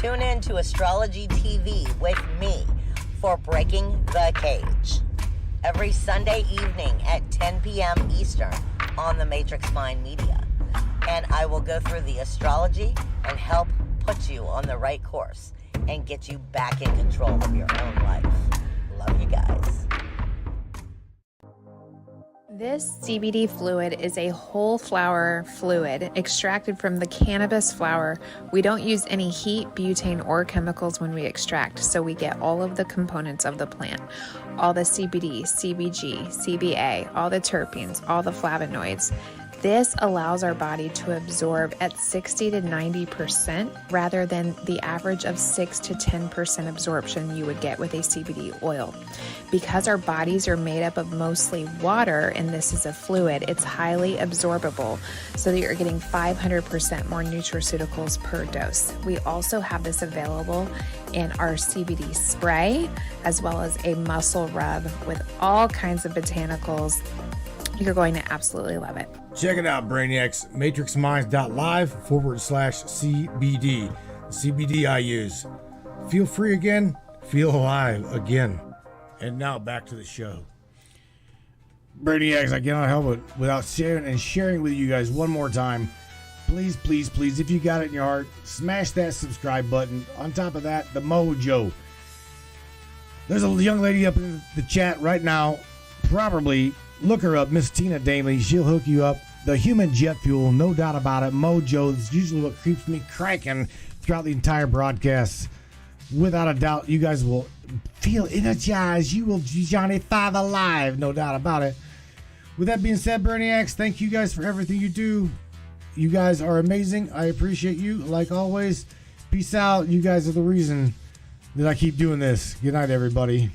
Tune in to Astrology TV with me for Breaking the Cage every Sunday evening at 10 p.m. Eastern on the Matrix Mind Media. And I will go through the astrology and help put you on the right course and get you back in control of your own life. Love you guys. This CBD fluid is a whole flower fluid extracted from the cannabis flower. We don't use any heat, butane, or chemicals when we extract, so we get all of the components of the plant. All the CBD, CBG, CBA, all the terpenes, all the flavonoids. This allows our body to absorb at 60 to 90% rather than the average of 6 to 10% absorption you would get with a CBD oil. Because our bodies are made up of mostly water and this is a fluid, it's highly absorbable so that you're getting 500% more nutraceuticals per dose. We also have this available in our CBD spray as well as a muscle rub with all kinds of botanicals. You're going to absolutely love it. Check it out, Brainiacs. MatrixMinds.live/CBD. The CBD I use. Feel free again. Feel alive again. And now back to the show. Brainiacs, I cannot help it without sharing with you guys one more time. Please, please, please, if you got it in your heart, smash that subscribe button. On top of that, the Mojo. There's a young lady up in the chat right now. Probably look her up, Miss Tina Daly. She'll hook you up. The human jet fuel, no doubt about it. Mojo is usually what keeps me cranking throughout the entire broadcast. Without a doubt, you guys will feel energized. You will be Johnny 5 alive, no doubt about it. With that being said, Brainiacs, thank you guys for everything you do. You guys are amazing. I appreciate you, like always. Peace out. You guys are the reason that I keep doing this. Good night, everybody.